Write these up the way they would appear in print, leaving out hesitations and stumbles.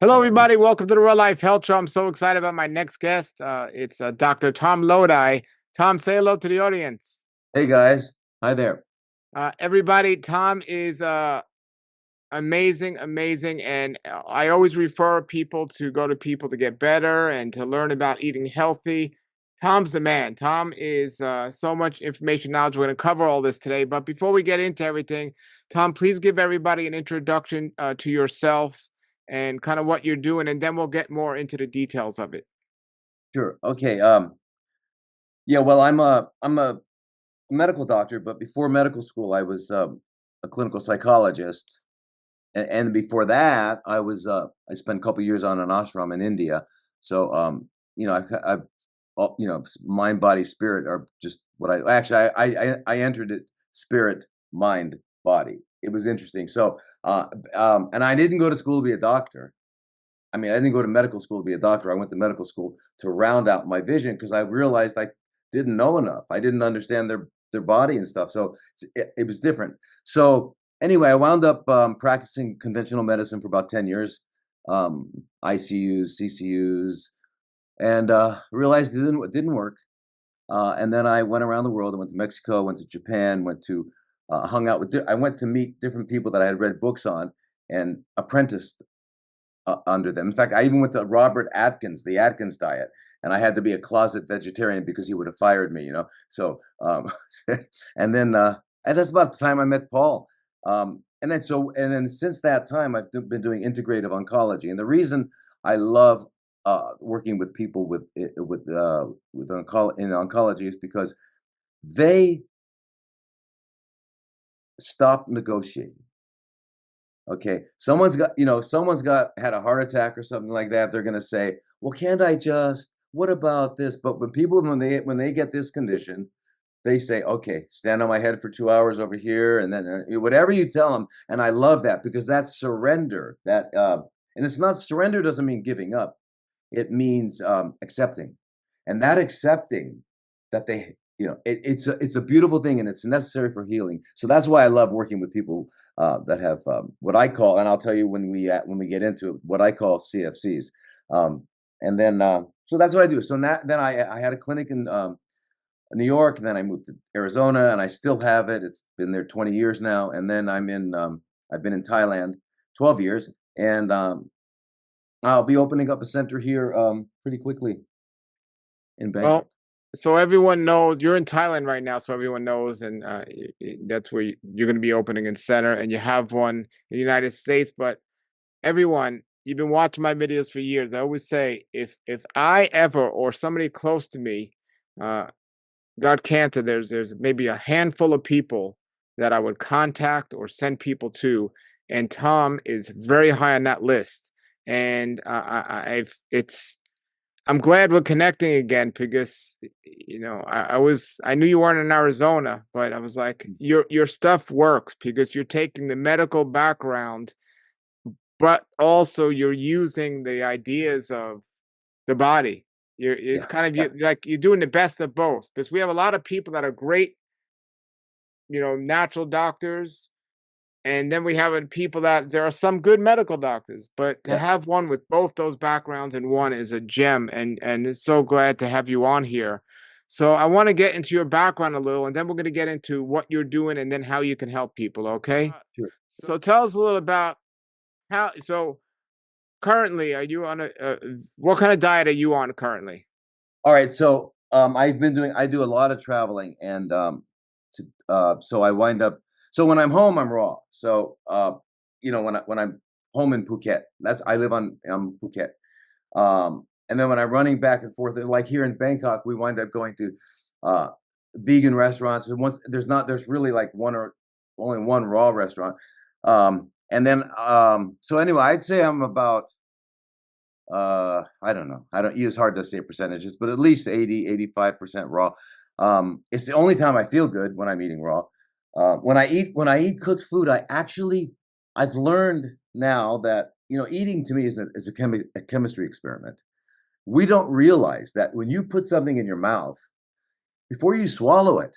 Hello, everybody. Welcome to the Real Life Health Show. I'm so excited about my next guest. It's Dr. Tom Lodi. Tom, say hello to the audience. Hey guys, hi there. Everybody, Tom is amazing, amazing. And I always refer people to go to people to get better and to learn about eating healthy. Tom's the man. Tom is so much information, knowledge. We're going to cover all this today. But before we get into everything, Tom, please give everybody an introduction to yourself and kind of what you're doing, and then we'll get more into the details of it. Sure. Okay. Yeah. Well, I'm a medical doctor, but before medical school, I was a clinical psychologist, and before that, I spent a couple years on an ashram in India. So, I've mind, body, spirit are just what I actually I entered it spirit, mind, body. It was interesting. So, and I didn't go to school to be a doctor. I mean, I didn't go to medical school to be a doctor. I went to medical school to round out my vision because I realized I didn't know enough. I didn't understand their body and stuff. So it was different. So anyway, I wound up practicing conventional medicine for about 10 years, ICUs, CCUs, and realized it didn't work. And then I went around the world. I went to Mexico, went to Japan, went to hung out with. I went to meet different people that I had read books on and apprenticed under them. In fact, I even went to Robert Atkins, the Atkins diet, and I had to be a closet vegetarian because he would have fired me, you know. So, and then and that's about the time I met Paul. And then since that time, been doing integrative oncology, and the reason I love working with people in oncology is because they stop negotiating. Okay, someone's got had a heart attack or something like that. They're gonna say, "Well, can't I just? What about this?" But when they get this condition, they say, "Okay, stand on my head for 2 hours over here," and then whatever you tell them. And I love that because that's surrender. And it's not surrender doesn't mean giving up. It means accepting, and that accepting that it's a beautiful thing and it's necessary for healing. So that's why I love working with people that have what I call, and I'll tell you when we get into it, what I call CFCs. And then so that's what I do. So then I had a clinic in New York, and then I moved to Arizona, and I still have it. It's been there 20 years now, and then I've been in Thailand 12 years, and I'll be opening up a center here pretty quickly in Bangkok. Well, so everyone knows you're in Thailand right now, so everyone knows, and that's where you're going to be opening in center, and you have one in the United States. But everyone, you've been watching my videos for years. I always say, if I ever or somebody close to me uh, got cancer, there's maybe a handful of people that I would contact or send people to, and Tom is very high on that list. And I'm glad we're connecting again because I knew you weren't in Arizona, but I was like, your stuff works because you're taking the medical background, but also you're using the ideas of the body. It's Yeah, kind of yeah, like you're doing the best of both because we have a lot of people that are great, natural doctors, and then we have people that there are some good medical doctors, but to yeah. have one with both those backgrounds in one is a gem, and it's so glad to have you on here. So I want to get into your background a little, and then we're going to get into what you're doing and then how you can help people, okay? Sure. So tell us a little about how so currently are you on a what kind of diet are you on currently? All right. So I do a lot of traveling, and so I wind up. So when I'm home, I'm raw. So when I'm home in Phuket, that's I live on Phuket. And then when I'm running back and forth, like here in Bangkok, we wind up going to uh, vegan restaurants. And once there's really like one or only one raw restaurant. And then so anyway, I'd say I'm about I don't know. I don't It's hard to say percentages, but at least 85% raw. It's the only time I feel good when I'm eating raw. When I eat cooked food, I've learned now that eating to me is a chemistry experiment. We don't realize that when you put something in your mouth, before you swallow it,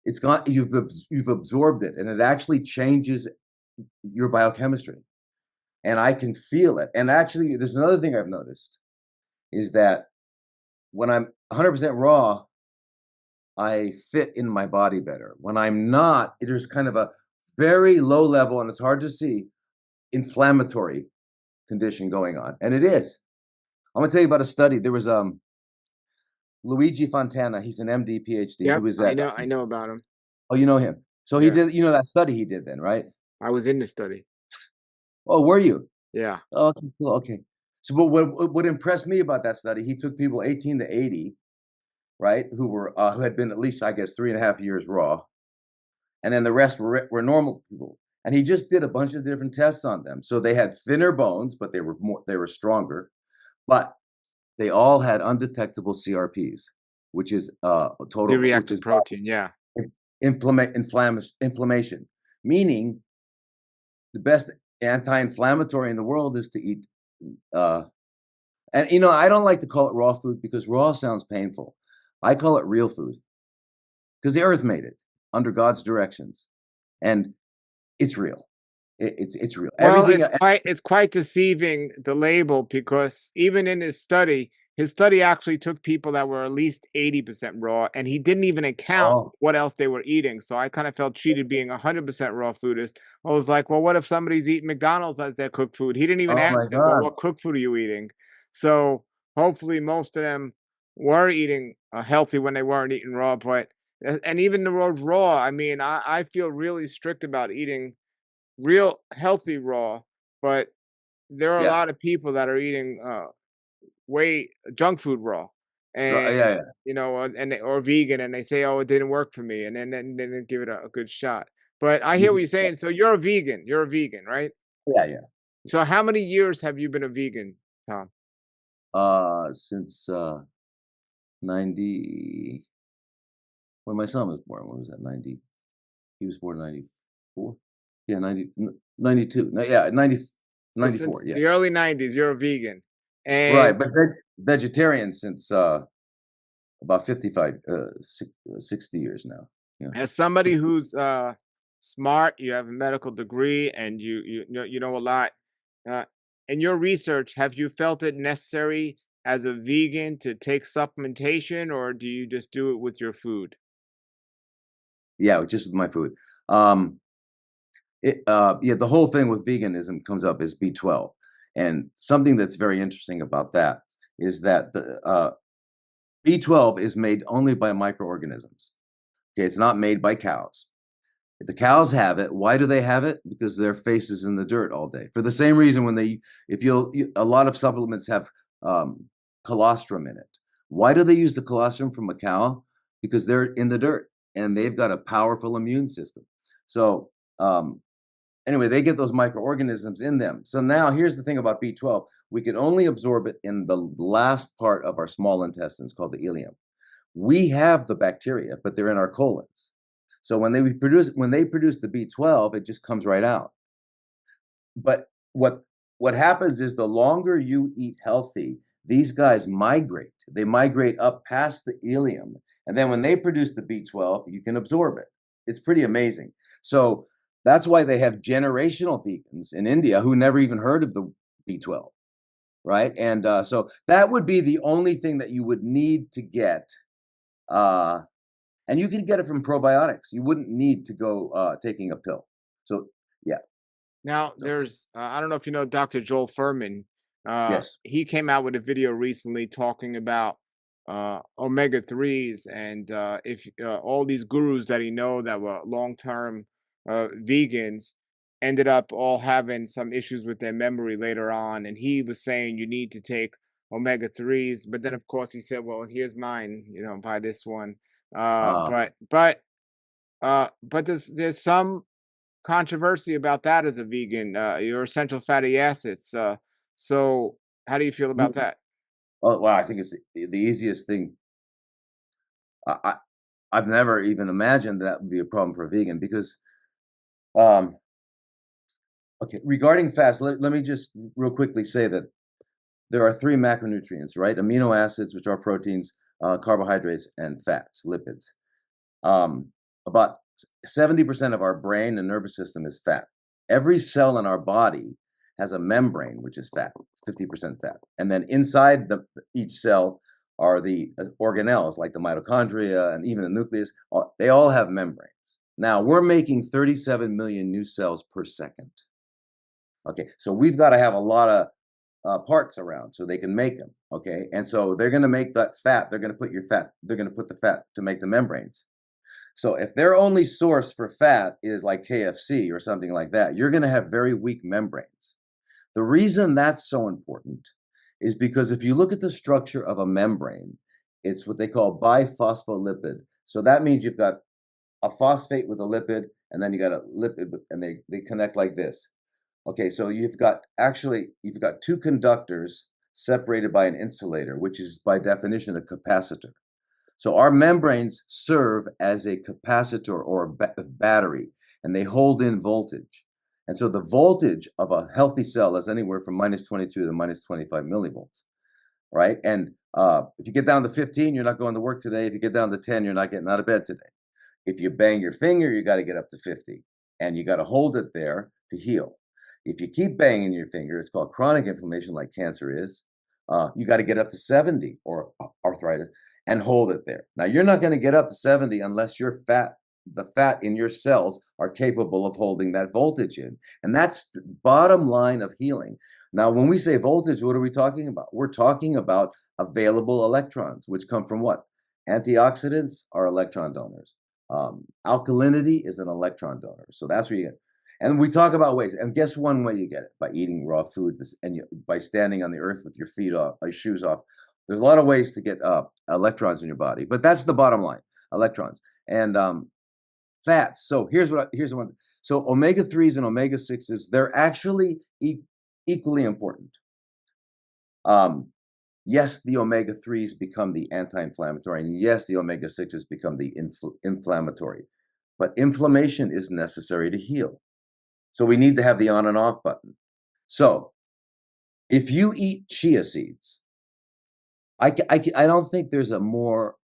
you've absorbed it, and it actually changes your biochemistry. and I can feel it. And actually, there's another thing I've noticed is that when I'm 100% raw, I fit in my body better. When I'm not, there's kind of a very low level, and it's hard to see, inflammatory condition going on. And it is. I'm gonna tell you about a study. There was Luigi Fontana. He's an MD, PhD. He Yep, was I at know. I know about him. oh, you know him. So he Yeah, did, that study he did then, right? I was in the study. Oh, were you? Yeah. Oh, okay, cool, okay. So, but what impressed me about that study, he took people 18 to 80, right, who had been at least, I guess, 3.5 years raw, and then the rest were normal people. And he just did a bunch of different tests on them. So they had thinner bones, but they were stronger, but they all had undetectable CRPs, which is which C-reactive is protein. Yeah. inflammation, meaning the best anti-inflammatory in the world is to eat. And I don't like to call it raw food because raw sounds painful. I call it real food because the earth made it under God's directions, and it's real. It's real. Well, Everything. it's quite deceiving, the label, because even in his study actually took people that were at least 80% raw, and he didn't even account Oh, what else they were eating. So I kind of felt cheated being 100% raw foodist. I was like, well, what if somebody's eating McDonald's as their cooked food? He didn't even oh my ask them, well, God. what cooked food are you eating? So hopefully most of them were eating healthy when they weren't eating raw. But and even the word raw, I mean, I feel really strict about eating real healthy raw, but there are a Yeah. lot of people that are eating way junk food raw, Yeah. and Yeah. or vegan, and they say, "Oh, it didn't work for me," and then they didn't give it a good shot. But I hear what you're saying. So you're a vegan. You're a vegan, right? Yeah. Yeah. So how many years have you been a vegan, Tom? Since 90, when my son was born. When was that? 90. He was born 94. Yeah, 92. No, yeah, 90, So 94. since Yeah. the early '90s, you're a vegan, and Right. But vegetarian since about 55, 60 years now. Yeah. as somebody who's smart, you have a medical degree, and you know a lot. Uh, in your research, have you felt it necessary as a vegan to take supplementation, or do you just do it with your food? Yeah, just with my food. Um, yeah, the whole thing with veganism comes up is B12. And something that's very interesting about that is that the B12 is made only by microorganisms. Okay, it's not made by cows. The cows have it. Why do they have it? Because their face is in the dirt all day. For the same reason, a lot of supplements have um, colostrum in it. Why do they use the colostrum from a cow? Because they're in the dirt and they've got a powerful immune system. So anyway, they get those microorganisms in them. So now here's the thing about B12. We can only absorb it in the last part of our small intestines called the ileum. We have the bacteria, but they're in our colons. So when they produce the B12, it just comes right out. But what happens is the longer you eat healthy, these guys migrate. They migrate up past the ileum, and then when they produce the B12, you can absorb it. It's pretty amazing. So that's why they have generational vegans in India who never even heard of the B12, right? And so that would be the only thing that you would need to get. And you can get it from probiotics. You wouldn't need to go taking a pill. So yeah. Now, So there's I don't know if you know Dr. Joel Furman. yes. He came out with a video recently talking about omega threes, and if all these gurus that he know that were long term vegans ended up all having some issues with their memory later on, and he was saying you need to take omega threes, but then of course he said, well, here's mine, buy this one. Uh, But there's some controversy about that as a vegan, your essential fatty acids. So how do you feel about that? oh, wow, I think it's the easiest thing. I, I I've never even imagined that would be a problem for a vegan because um okay, regarding fats, let me just real quickly say that there are three macronutrients, right? Amino acids, which are proteins, carbohydrates, and fats, lipids. About 70% of our brain and nervous system is fat. Every cell in our body has a membrane, which is fat, 50% fat. And then inside each cell are the organelles, like the mitochondria and even the nucleus. They all have membranes. Now, we're making 37 million new cells per second. Okay, so we've got to have a lot of parts around so they can make them. Okay, and so they're going to make that fat. They're going to put the fat to make the membranes. So if their only source for fat is like KFC or something like that, you're going to have very weak membranes. The reason that's so important is because if you look at the structure of a membrane, it's what they call biphospholipid. So that means you've got a phosphate with a lipid, and then you got a lipid, and they connect like this. Okay, so you've got two conductors separated by an insulator, which is by definition a capacitor. So our membranes serve as a capacitor or a battery, and they hold in voltage. And so the voltage of a healthy cell is anywhere from -22 to -25 millivolts, right? And if you get down to 15, you're not going to work today. If you get down to 10, you're not getting out of bed today. If you bang your finger, you got to get up to 50, and you got to hold it there to heal. If you keep banging your finger, it's called chronic inflammation, like cancer is. You got to get up to 70, or arthritis, and hold it there. Now, you're not going to get up to 70 unless the fat in your cells are capable of holding that voltage in. And that's the bottom line of healing. Now, when we say voltage, what are we talking about? We're talking about available electrons, which come from what? Antioxidants are electron donors. Alkalinity is an electron donor. So that's where you get. And we talk about ways. And guess one way you get it? By eating raw food and by standing on the earth with your feet off, your shoes off. There's a lot of ways to get electrons in your body, but that's the bottom line: electrons and fats. So here's one. So omega-3s and omega-6s, they're actually equally important. Yes, the omega-3s become the anti-inflammatory, and yes, the omega-6s become the inflammatory. But inflammation is necessary to heal. So we need to have the on and off button. So if you eat chia seeds, I don't think there's a more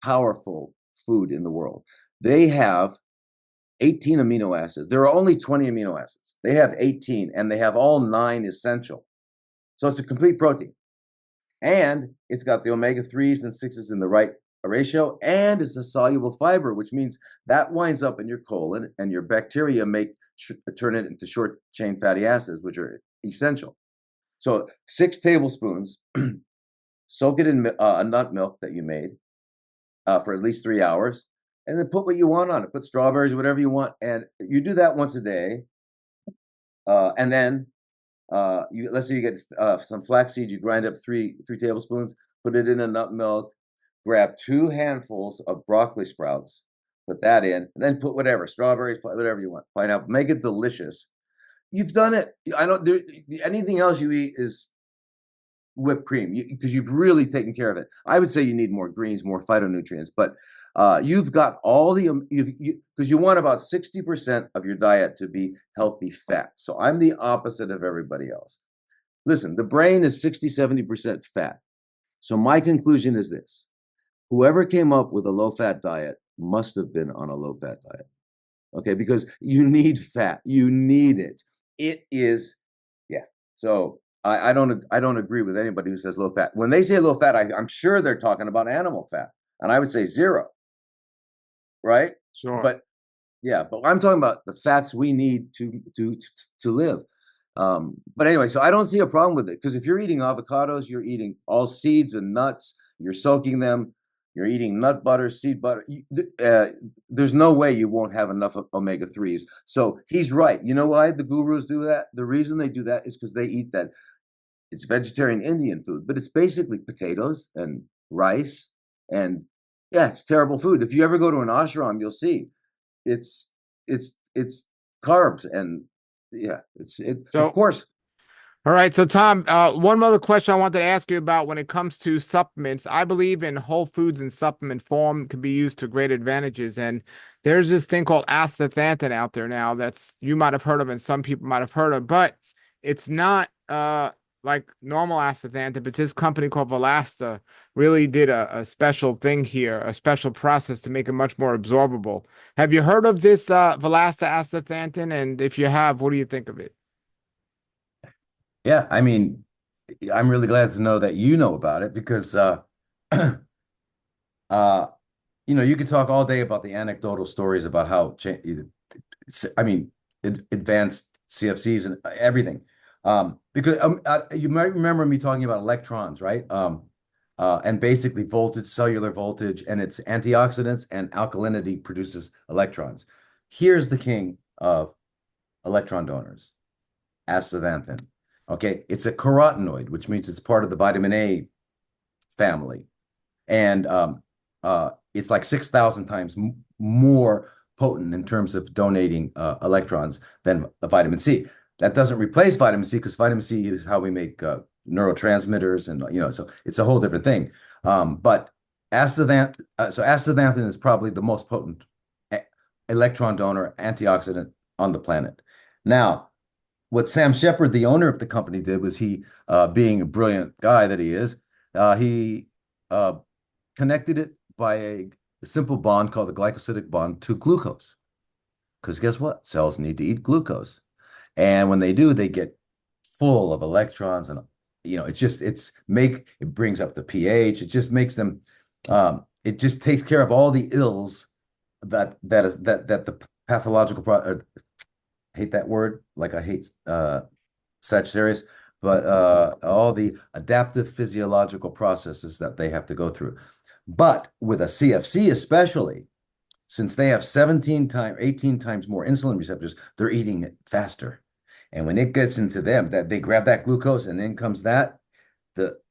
powerful food in the world. They have 18 amino acids. There are only 20 amino acids. They have 18, and they have all 9 essential. So it's a complete protein. And it's got the omega-3s and 6s in the right ratio, and it's a soluble fiber, which means that winds up in your colon, and your bacteria turn it into short chain fatty acids, which are essential. So 6 tablespoons, soak it in a nut milk that you made for at least 3 hours, and then put what you want on it. Put strawberries, whatever you want, and you do that once a day. And then let's say you get some flaxseed, you grind up 3 tablespoons, put it in a nut milk, grab 2 handfuls of broccoli sprouts, put that in, and then put whatever, strawberries, whatever you want, pineapple, make it delicious. You've done it. I don't. Anything else you eat is whipped cream, because you've really taken care of it. I would say you need more greens, more phytonutrients, but you've got all the because you want about 60% of your diet to be healthy fat. So I'm the opposite of everybody else. Listen, the brain is 60-70% fat. So my conclusion is this: whoever came up with a low-fat diet must have been on a low-fat diet. Okay, because you need fat. You need it. It is, yeah. So I don't agree with anybody who says low fat. When they say low fat, I'm sure they're talking about animal fat, and I would say 0, right? Sure. But yeah, but I'm talking about the fats we need to live. But anyway, so I don't see a problem with it, because if you're eating avocados, you're eating all seeds and nuts, you're soaking them, you're eating nut butter, seed butter. There's no way you won't have enough omega-3s. So he's right. You know why the gurus do that? The reason they do that is because they eat that. It's vegetarian Indian food, but it's basically potatoes and rice. And yeah, it's terrible food. If you ever go to an ashram, you'll see it's carbs, and yeah, it's So, of course. all right. So, Tom, one other question I wanted to ask you about when it comes to supplements. I believe in whole foods in supplement form can be used to great advantages. And there's this thing called astaxanthin out there now that's you might have heard of and some people might have heard of, but it's not like normal astaxanthin, but this company called Velasta really did a special thing here, a special process to make it much more absorbable. Have you heard of this Velasta astaxanthin? And if you have, what do you think of it? Yeah, I mean, I'm really glad to know that you know about it because uh you could talk all day about the anecdotal stories about how I mean advanced CFCs and everything. Because you might remember me talking about electrons, right? And basically voltage, cellular voltage, and its antioxidants and alkalinity produces electrons. Here's the king of electron donors, astaxanthin. Okay, it's a carotenoid, which means it's part of the vitamin A family, and it's like 6,000 times more potent in terms of donating electrons than vitamin C. That doesn't replace vitamin C because vitamin C is how we make neurotransmitters, and so it's a whole different thing. But astaxanthin is probably the most potent electron donor antioxidant on the planet. Now, what Sam Shepard, the owner of the company, did was being a brilliant guy that he is, he uh, connected it by a simple bond called the glycosidic bond to glucose. Because guess what? Cells need to eat glucose. And when they do, they get full of electrons, and it brings up the pH. It just makes them it just takes care of all the ills that the pathological hate that word, like I hate Sagittarius, but all the adaptive physiological processes that they have to go through. But with a CFC, especially, since they have 17 times, 18 times more insulin receptors, they're eating it faster. And when it gets into them, that they grab that glucose, and in comes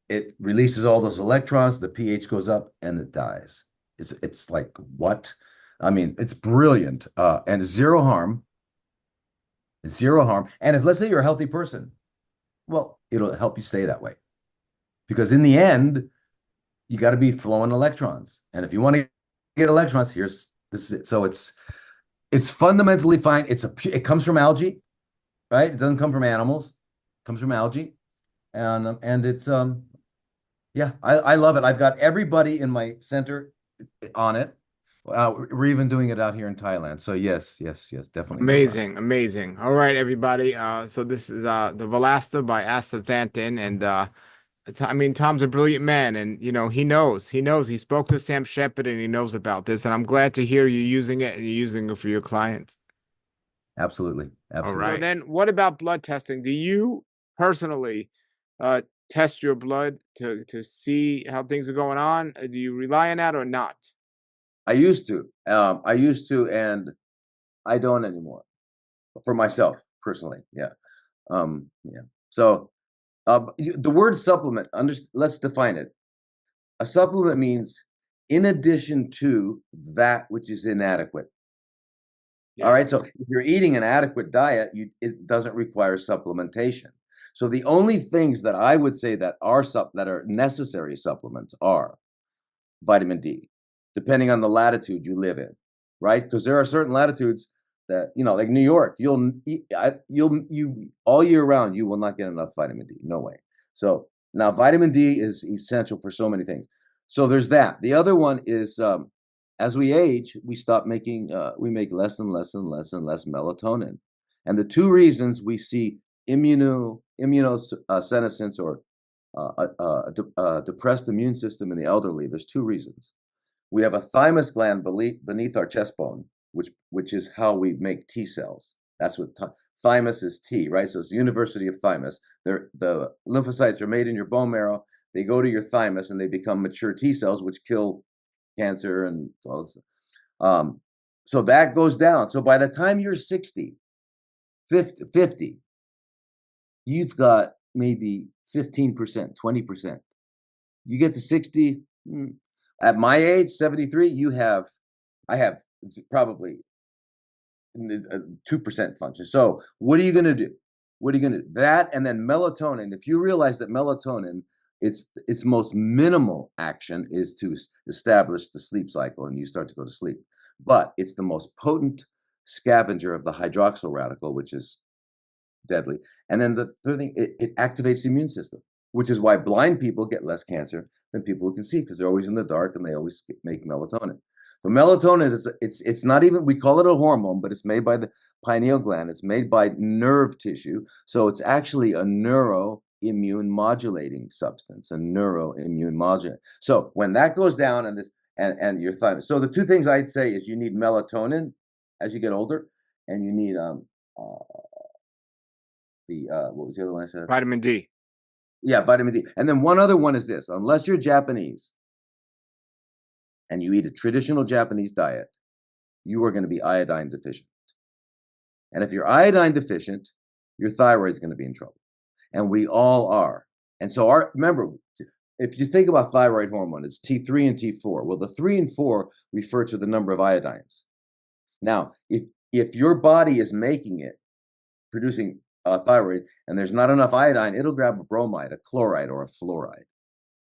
it releases all those electrons, the pH goes up, and it dies. It's like what? I mean, it's brilliant, and zero harm. And if let's say you're a healthy person, well, it'll help you stay that way because in the end, you got to be flowing electrons. And if you want to get electrons, this is it. So it's fundamentally fine. It comes from algae, right? It doesn't come from animals. It comes from algae, and it's yeah, I love it. I've got everybody in my center on it. We're even doing it out here in Thailand. So yes, yes, yes, definitely know about it. Amazing, amazing. All right, everybody. So this is the Velasta by Astaxanthin, and I mean, Tom's a brilliant man, and he knows. He spoke to Sam Shepard, and he knows about this, and I'm glad to hear you using it and you're using it for your clients. Absolutely, All right. So absolutely. then, what about blood testing? Do you personally uh test your blood to see how things are going on? Do you rely on that or not? I used to, and I don't anymore for myself personally. Yeah. Yeah. So the word supplement, let's define it. A supplement means in addition to that which is inadequate. All right. Yes. So if you're eating an adequate diet, it doesn't require supplementation. So the only things that I would say that are necessary supplements are vitamin D, depending on the latitude you live in, right? Because there are certain latitudes that, like New York, you all year round, you will not get enough vitamin D. No way. So now vitamin D is essential for so many things. So there's that. The other one is as we age, we make less and less and less and less melatonin. And the two reasons we see immunosenescence or depressed immune system in the elderly, there's two reasons. We have a thymus gland beneath our chest bone, which is how we make T cells. That's what thymus is T, right? So it's the University of Thymus. The lymphocytes are made in your bone marrow. They go to your thymus and they become mature T cells, which kill cancer and all this. Um, so that goes down. So by the time you're 60, 50, you've got maybe 15%, 20%. You get to 60, at my age, 73, I have probably 2% function. So what are you going to do? What are you going to do? That and then melatonin. If you realize that melatonin, its most minimal action is to establish the sleep cycle and you start to go to sleep. But it's the most potent scavenger of the hydroxyl radical, which is deadly. And then the third thing, it activates the immune system, which is why blind people get less cancer than people who can see because they're always in the dark and they always make melatonin. The melatonin is it's not even, we call it a hormone, but it's made by the pineal gland. It's made by nerve tissue, so it's actually a neuroimmune modulating substance, a neuroimmune modulator. So when that goes down, and your thymus. So the two things I'd say is you need melatonin as you get older, and you need what was the other one I said? Vitamin D. Yeah, vitamin D. And then one other one is this: unless you're Japanese and you eat a traditional Japanese diet, you are going to be iodine deficient. And if you're iodine deficient, your thyroid's going to be in trouble. And we all are. And so remember, if you think about thyroid hormone, it's T3 and T4. Well, the 3 and 4 refer to the number of iodines. Now, if your body is making it, producing thyroid, and there's not enough iodine, it'll grab a bromide, a chloride, or a fluoride,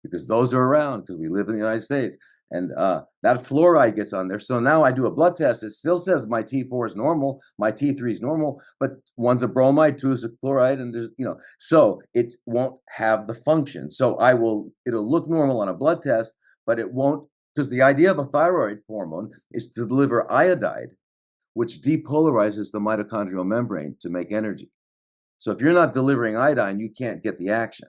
because those are around, because we live in the United States. And that fluoride gets on there. So now I do a blood test. It still says my T4 is normal, my T3 is normal, but one's a bromide, two is a chloride, and there's, so it won't have the function. So it'll look normal on a blood test, but it won't, because the idea of a thyroid hormone is to deliver iodide, which depolarizes the mitochondrial membrane to make energy. So if you're not delivering iodine, you can't get the action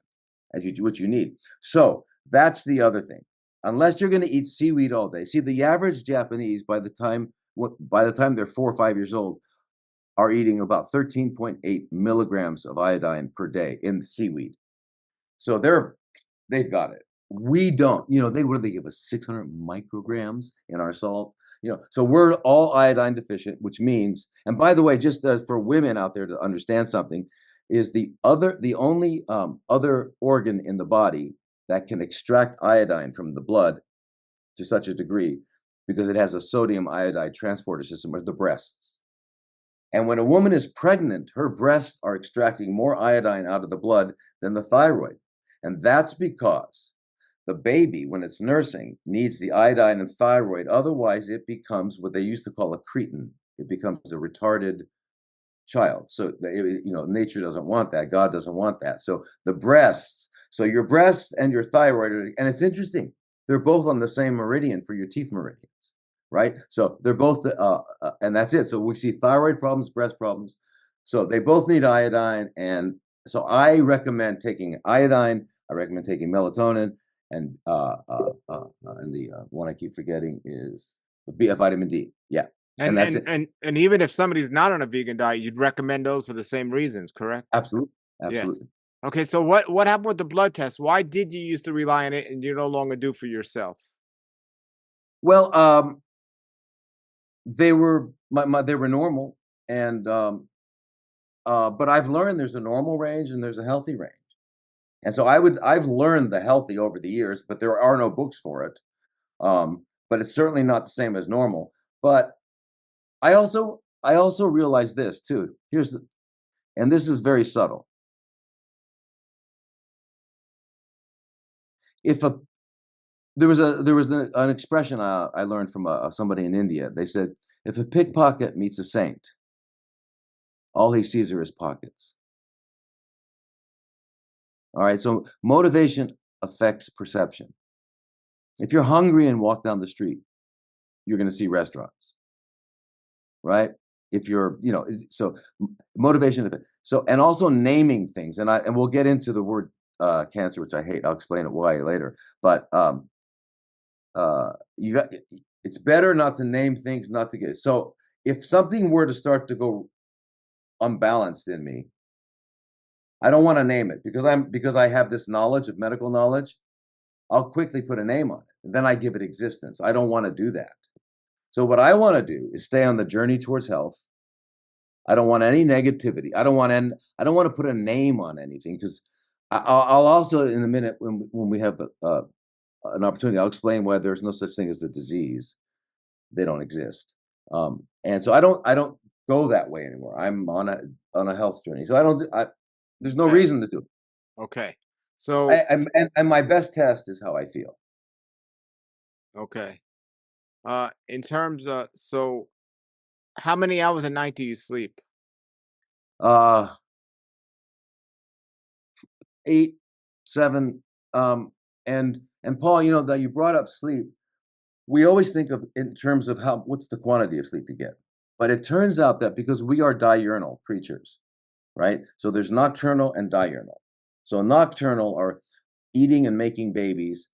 which you need. So that's the other thing. Unless you're going to eat seaweed all day. See, the average Japanese, by the time they're 4 or 5 years old, are eating about 13.8 milligrams of iodine per day in seaweed. So they've got it. We don't. They give us 600 micrograms in our salt. So we're all iodine deficient, which means, and by the way, just for women out there to understand something, is the only other organ in the body that can extract iodine from the blood to such a degree, because it has a sodium iodide transporter system, are the breasts. And when a woman is pregnant, her breasts are extracting more iodine out of the blood than the thyroid. And that's because the baby, when it's nursing, needs the iodine and thyroid. Otherwise, it becomes what they used to call a cretin. It becomes a retarded child. So, nature doesn't want that. God doesn't want that. So your breasts and your thyroid, and it's interesting, they're both on the same meridian for your teeth meridians, right? So they're both, and that's it. So we see thyroid problems, breast problems. So they both need iodine. And so I recommend taking iodine. I recommend taking melatonin. And the one I keep forgetting is vitamin D. Yeah. And that's it. And even if somebody's not on a vegan diet, you'd recommend those for the same reasons, correct? Absolutely. Yes. Absolutely. Okay, so what happened with the blood test? Why did you used to rely on it and you no longer do for yourself? Well, they were they were normal, and but I've learned there's a normal range and there's a healthy range. And so I've learned the healthy over the years, but there are no books for it. But it's certainly not the same as normal. But I also realize this too. And this is very subtle. If there was an expression I learned from somebody in India. They said, if a pickpocket meets a saint, all he sees are his pockets. All right, so motivation affects perception. If you're hungry and walk down the street, you're going to see restaurants, right? If you're, so motivation. So, and also naming things, and we'll get into the word cancer, which I hate. I'll explain it why later. But it's better not to name things, not to get. So if something were to start to go unbalanced in me, I don't want to name it because I have this knowledge of medical knowledge. I'll quickly put a name on it, and then I give it existence. I don't want to do that. So what I want to do is stay on the journey towards health. I don't want any negativity. I don't want to put a name on anything, because I'll also, in a minute, when we have an opportunity, I'll explain why there's no such thing as a disease. They don't exist. And so I don't go that way anymore. I'm on a health journey. So there's no reason to do it. Okay. So and my best test is how I feel. okay. In terms of, so how many hours a night do you sleep? 8, 7. And Paul, that you brought up sleep. we always think of in terms of what's the quantity of sleep you get. But it turns out that because we are diurnal creatures, right? So there's nocturnal and diurnal. So nocturnal are eating and making babies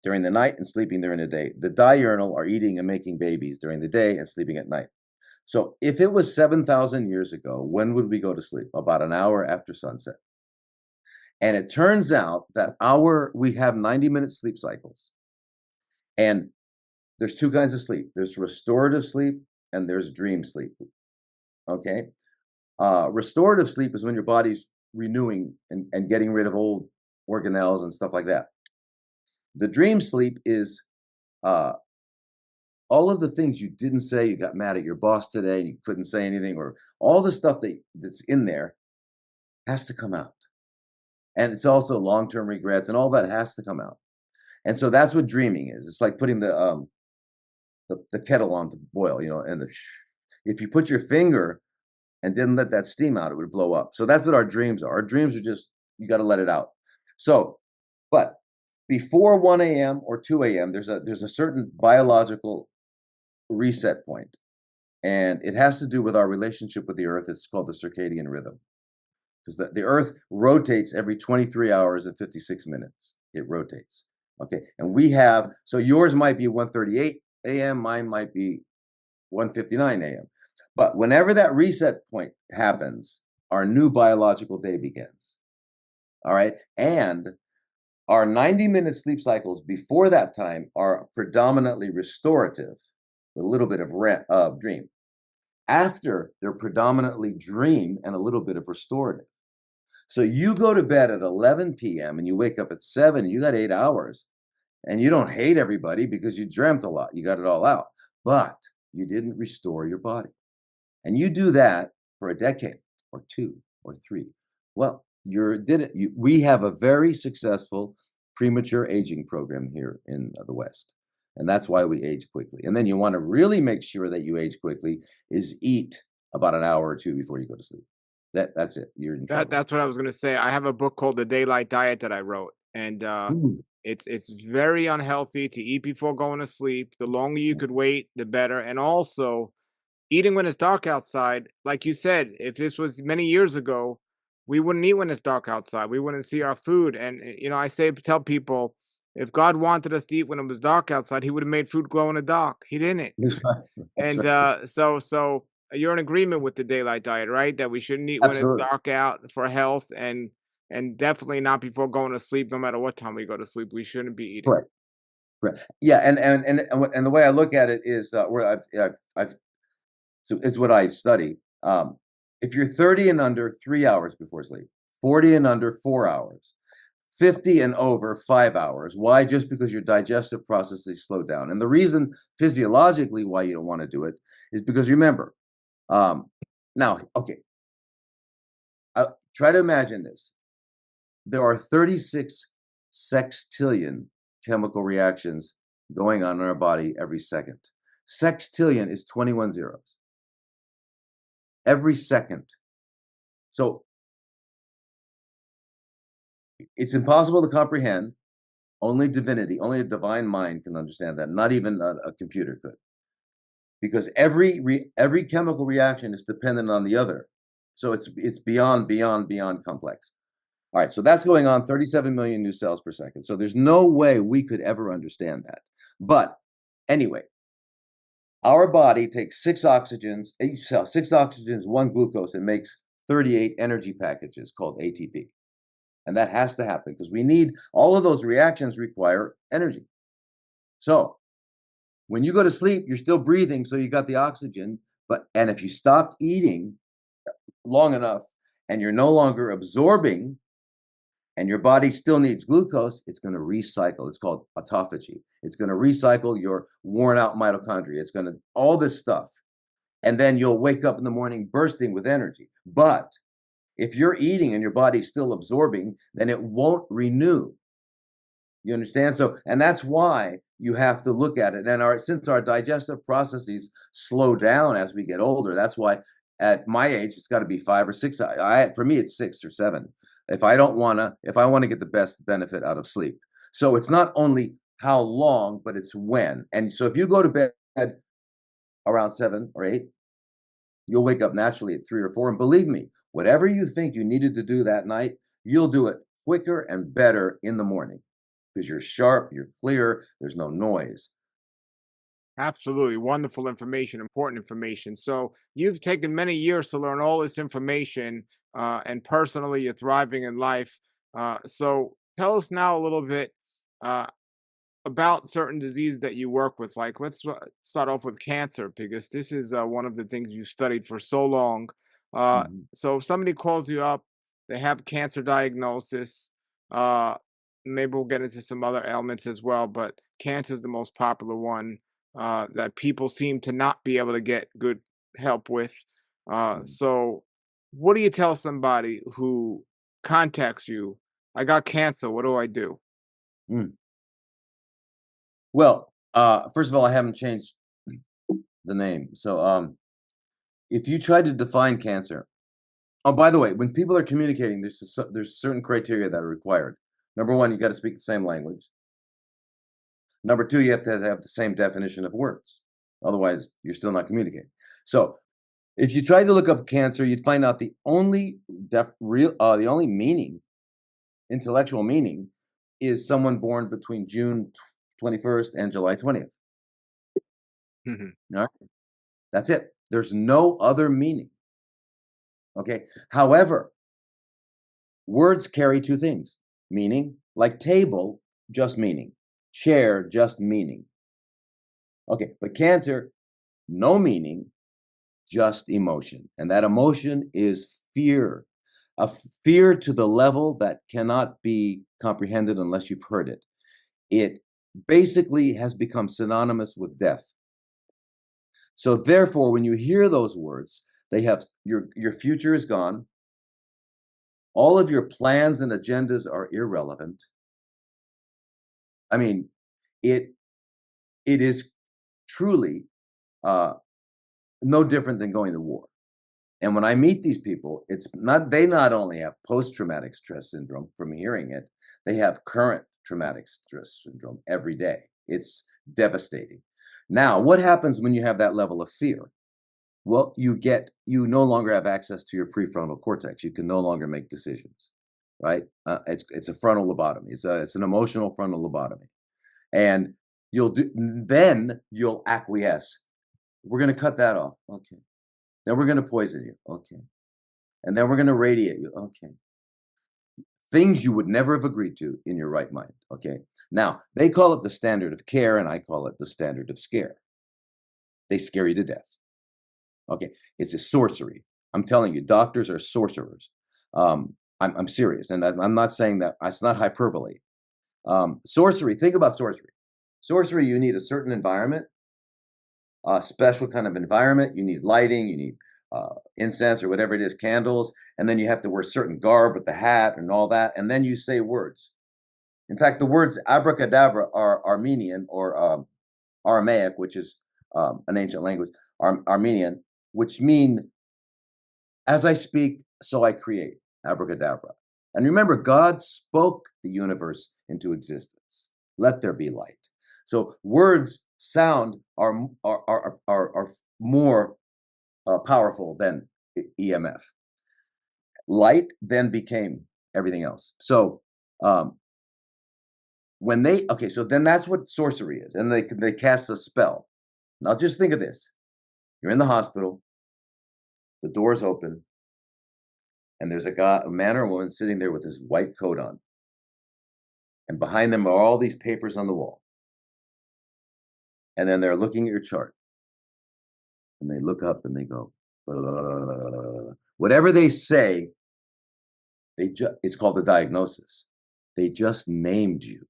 during the night and sleeping during the day. The diurnal are eating and making babies during the day and sleeping at night. So if it was 7,000 years ago, when would we go to sleep? About an hour after sunset. And it turns out that we have 90-minute sleep cycles. And there's two kinds of sleep. There's restorative sleep and there's dream sleep. Okay. Restorative sleep is when your body's renewing and getting rid of old organelles and stuff like that. The dream sleep is all of the things you didn't say, you got mad at your boss today and you couldn't say anything, or all the stuff that's in there has to come out. And it's also long-term regrets and all that has to come out. And so that's what dreaming is. It's like putting the kettle on to boil, and if you put your finger and didn't let that steam out, it would blow up. So that's what our dreams are. Our dreams are just, you got to let it out. So, but before 1 a.m. or 2 a.m., there's a certain biological reset point, and it has to do with our relationship with the earth. It's called the circadian rhythm, because the earth rotates every 23 hours and 56 minutes. It rotates. Okay. And so yours might be 1:38 a.m., mine might be 1:59 a.m. But whenever that reset point happens, our new biological day begins. All right. And our 90-minute sleep cycles before that time are predominantly restorative, with a little bit of dream. After, they're predominantly dream and a little bit of restorative. So you go to bed at 11 p.m. and you wake up at 7, you got 8 hours, and you don't hate everybody because you dreamt a lot. You got it all out, but you didn't restore your body. And you do that for a decade or 2 or 3. Well, we have a very successful premature aging program here in the West. And that's why we age quickly. And then you want to really make sure that you age quickly is eat about an hour or 2 before you go to sleep. That's it. You're in trouble. That's what I was gonna say. I have a book called The Daylight Diet that I wrote, and it's very unhealthy to eat before going to sleep. The longer you could wait, the better. And also, eating when it's dark outside, like you said, if this was many years ago, we wouldn't eat when it's dark outside. We wouldn't see our food. And tell people, if God wanted us to eat when it was dark outside, He would have made food glow in the dark. He didn't. That's right. That's And right. so you're in agreement with the daylight diet, right? That we shouldn't eat when it's Absolutely. dark out for health, and definitely not before going to sleep. No matter what time we go to sleep, we shouldn't be eating. Correct. Correct. Yeah, and the way I look at it is where I've so it's what I study. If you're 30 and under, 3 hours before sleep, 40 and under, 4 hours, 50 and over, 5 hours. Why? Just because your digestive processes slow down. And the reason physiologically why you don't want to do it is because remember, now, okay, try to imagine this. There are 36 sextillion chemical reactions going on in our body every second. Sextillion is 21 zeros. Every second. So it's impossible to comprehend. Only divinity, only a divine mind can understand that. Not even a computer could, because every chemical reaction is dependent on the other. So it's beyond complex. All right, so that's going on 37 million new cells per second. So there's no way we could ever understand that. But anyway, our body takes 6 oxygens, each cell, 6 oxygens, 1 glucose, and makes 38 energy packages called ATP. And that has to happen because we need all of those reactions require energy. So when you go to sleep, you're still breathing, so you got the oxygen. And if you stopped eating long enough and you're no longer absorbing, and your body still needs glucose, it's going to recycle. It's called autophagy. It's going to recycle your worn out mitochondria. It's going to all this stuff. And then you'll wake up in the morning bursting with energy. But if you're eating and your body's still absorbing, then it won't renew. You understand? So, and that's why you have to look at it. And since our digestive processes slow down as we get older, that's why at my age, it's got to be 5 or 6. For me, it's 6 or 7. If I want to get the best benefit out of sleep. So it's not only how long, but it's when. And so if you go to bed around 7 or 8, you'll wake up naturally at 3 or 4. And believe me, whatever you think you needed to do that night, you'll do it quicker and better in the morning because you're sharp, you're clear, there's no noise. Absolutely. Wonderful information, important information. So you've taken many years to learn all this information, and personally, you're thriving in life. So tell us now a little bit uh, about certain diseases that you work with. Like, let's start off with cancer because this is one of the things you studied for so long. Uh, Mhm, so if somebody calls you up, they have cancer diagnosis. Uh, Maybe we'll get into some other ailments as well, but cancer is the most popular one that people seem to not be able to get good help with. mhm, So, what do you tell somebody who contacts you? I got cancer. What do I do? mm. Well, first of all, I haven't changed the name. So if you try to define cancer, oh, by the way, when people are communicating, there's certain criteria that are required. Number one, you got to speak the same language. Number two, you have to have the same definition of words. Otherwise, you're still not communicating. So if you try to look up cancer, you'd find out the only meaning, intellectual meaning, is someone born between June 21st and July 20th. All right? That's it. There's no other meaning. Okay. However, words carry two things: meaning, like table, just meaning; chair, just meaning. Okay. But cancer, no meaning, just emotion. And that emotion is fear, a fear to the level that cannot be comprehended unless you've heard it. It basically has become synonymous with death. So therefore, when you hear those words, they have your future is gone. All of your plans and agendas are irrelevant. I mean, it it is truly uh, no different than going to war. And when I meet these people, it's not they not only have post-traumatic stress syndrome from hearing it, they have current traumatic stress syndrome every day. It's devastating. Now, what happens when you have that level of fear? Well, you no longer have access to your prefrontal cortex. You can no longer make decisions, right? It's a frontal lobotomy. It's an emotional frontal lobotomy, and you'll acquiesce. We're going to cut that off. Okay. Then we're going to poison you. Okay. And then we're going to radiate you. Okay. Things you would never have agreed to in your right mind. Okay. Now, they call it the standard of care, and I call it the standard of scare. They scare you to death. Okay. It's a sorcery. I'm telling you, doctors are sorcerers. I'm serious. And I'm not saying that it's not hyperbole. Sorcery, think about sorcery. Sorcery, you need a certain environment, a special kind of environment. You need lighting, you need incense or whatever it is, candles, and then you have to wear certain garb with the hat and all that, and then you say words. In fact, the words abracadabra are Armenian or Aramaic, which is an ancient language, Armenian, which mean as I speak, so I create, abracadabra. And remember, God spoke the universe into existence. Let there be light. So words, sound are more powerful than EMF. Light then became everything else. So so then that's what sorcery is, and they cast a spell. Now just think of this: you're in the hospital, the door's open, and there's a man or a woman sitting there with his white coat on, and behind them are all these papers on the wall, and then they're looking at your chart, and they look up and they go, blah, blah, blah, blah, blah, blah. Whatever they say, it's called a diagnosis. They just named you.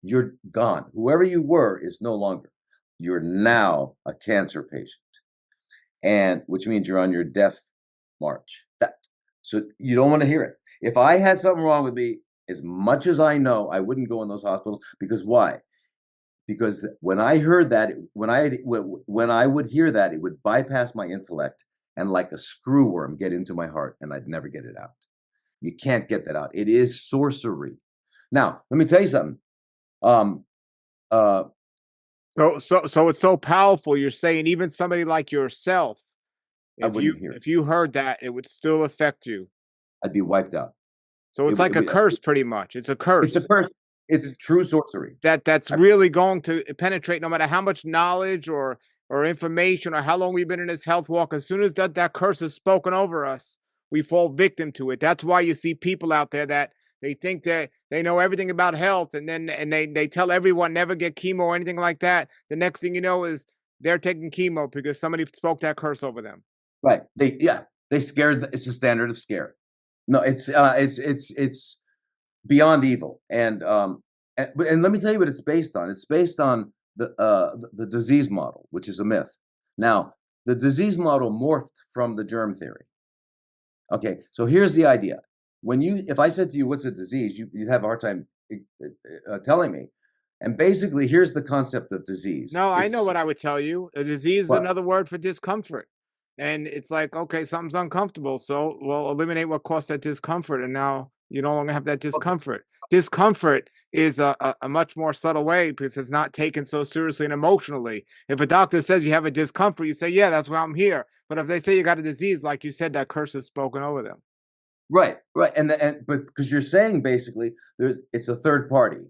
You're gone. Whoever you were is no longer. You're now a cancer patient, and which means you're on your death march. So you don't want to hear it. If I had something wrong with me, as much as I know, I wouldn't go in those hospitals because why? Because when I heard that, when I would hear that, it would bypass my intellect and like a screw worm get into my heart, and I'd never get it out. You can't get that out. It is sorcery. Now, let me tell you something. Uh, So it's so powerful. You're saying even somebody like yourself, I wouldn't hear it. if you heard that, it would still affect you. I'd be wiped out. So It, it's would- like it a would. curse, pretty much. It's a It's a curse curse. It's true sorcery. that's I, really going to penetrate no matter how much knowledge or information or how long we've been in this health walk. As soon as that curse is spoken over us, we fall victim to it. That's why you see people out there that they think that they know everything about health, and then they tell everyone never get chemo or anything like that. The next thing you know is they're taking chemo because somebody spoke that curse over them. right. They scared. It's the standard of scare. No, it's beyond evil. And let me tell you what it's based on. It's based on the disease model, which is a myth. Now, the disease model morphed from the germ theory. Okay, so here's the idea. If I said to you, "What's a disease?" You'd have a hard time telling me. And basically, here's the concept of disease. No, I know It's what I would tell you. A disease is what another word for discomfort. And it's like, okay, something's uncomfortable. So we'll eliminate what caused that discomfort. And now you no longer have that okay, discomfort. Discomfort is a much more subtle way because it's not taken so seriously and emotionally. If a doctor says you have a discomfort, you say, yeah, that's why I'm here. But if they say you got a disease, like you said, that curse is spoken over them. right, but because you're saying basically it's a third party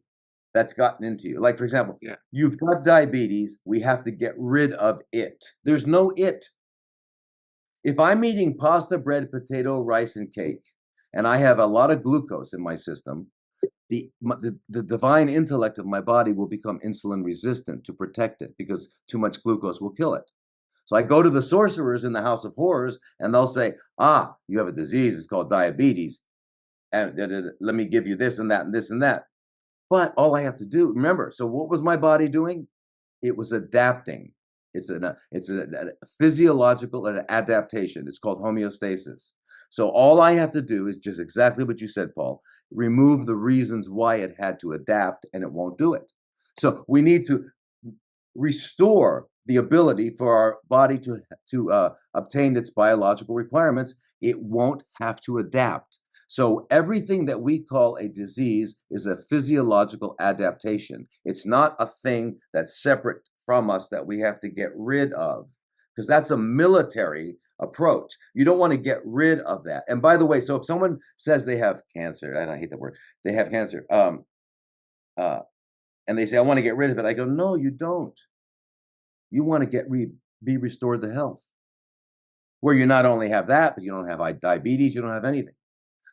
that's gotten into you. Like for example, Yeah. you've got diabetes. We have to get rid of it. There's no it. If I'm eating pasta, bread, potato, rice, and cake, and I have a lot of glucose in my system, the divine intellect of my body will become insulin resistant to protect it because too much glucose will kill it. So I go to the sorcerers in the house of horrors and they'll say, ah, you have a disease. It's called diabetes. And let me give you this and that and this and that. But all I have to do, remember, so what was my body doing? It was adapting. It's a physiological adaptation. It's called homeostasis. So all I have to do is just exactly what you said, Paul. Remove the reasons why it had to adapt, and it won't do it. So we need to restore the ability for our body to obtain its biological requirements. It won't have to adapt. So everything that we call a disease is a physiological adaptation. It's not a thing that's separate from us that we have to get rid of, because that's a military approach. You don't want to get rid of that. And by the way, so if someone says they have cancer, and I hate that word, they have cancer, uh, and they say, I want to get rid of it. I go, no, you don't. You want to be restored to health, where you not only have that, but you don't have diabetes, you don't have anything.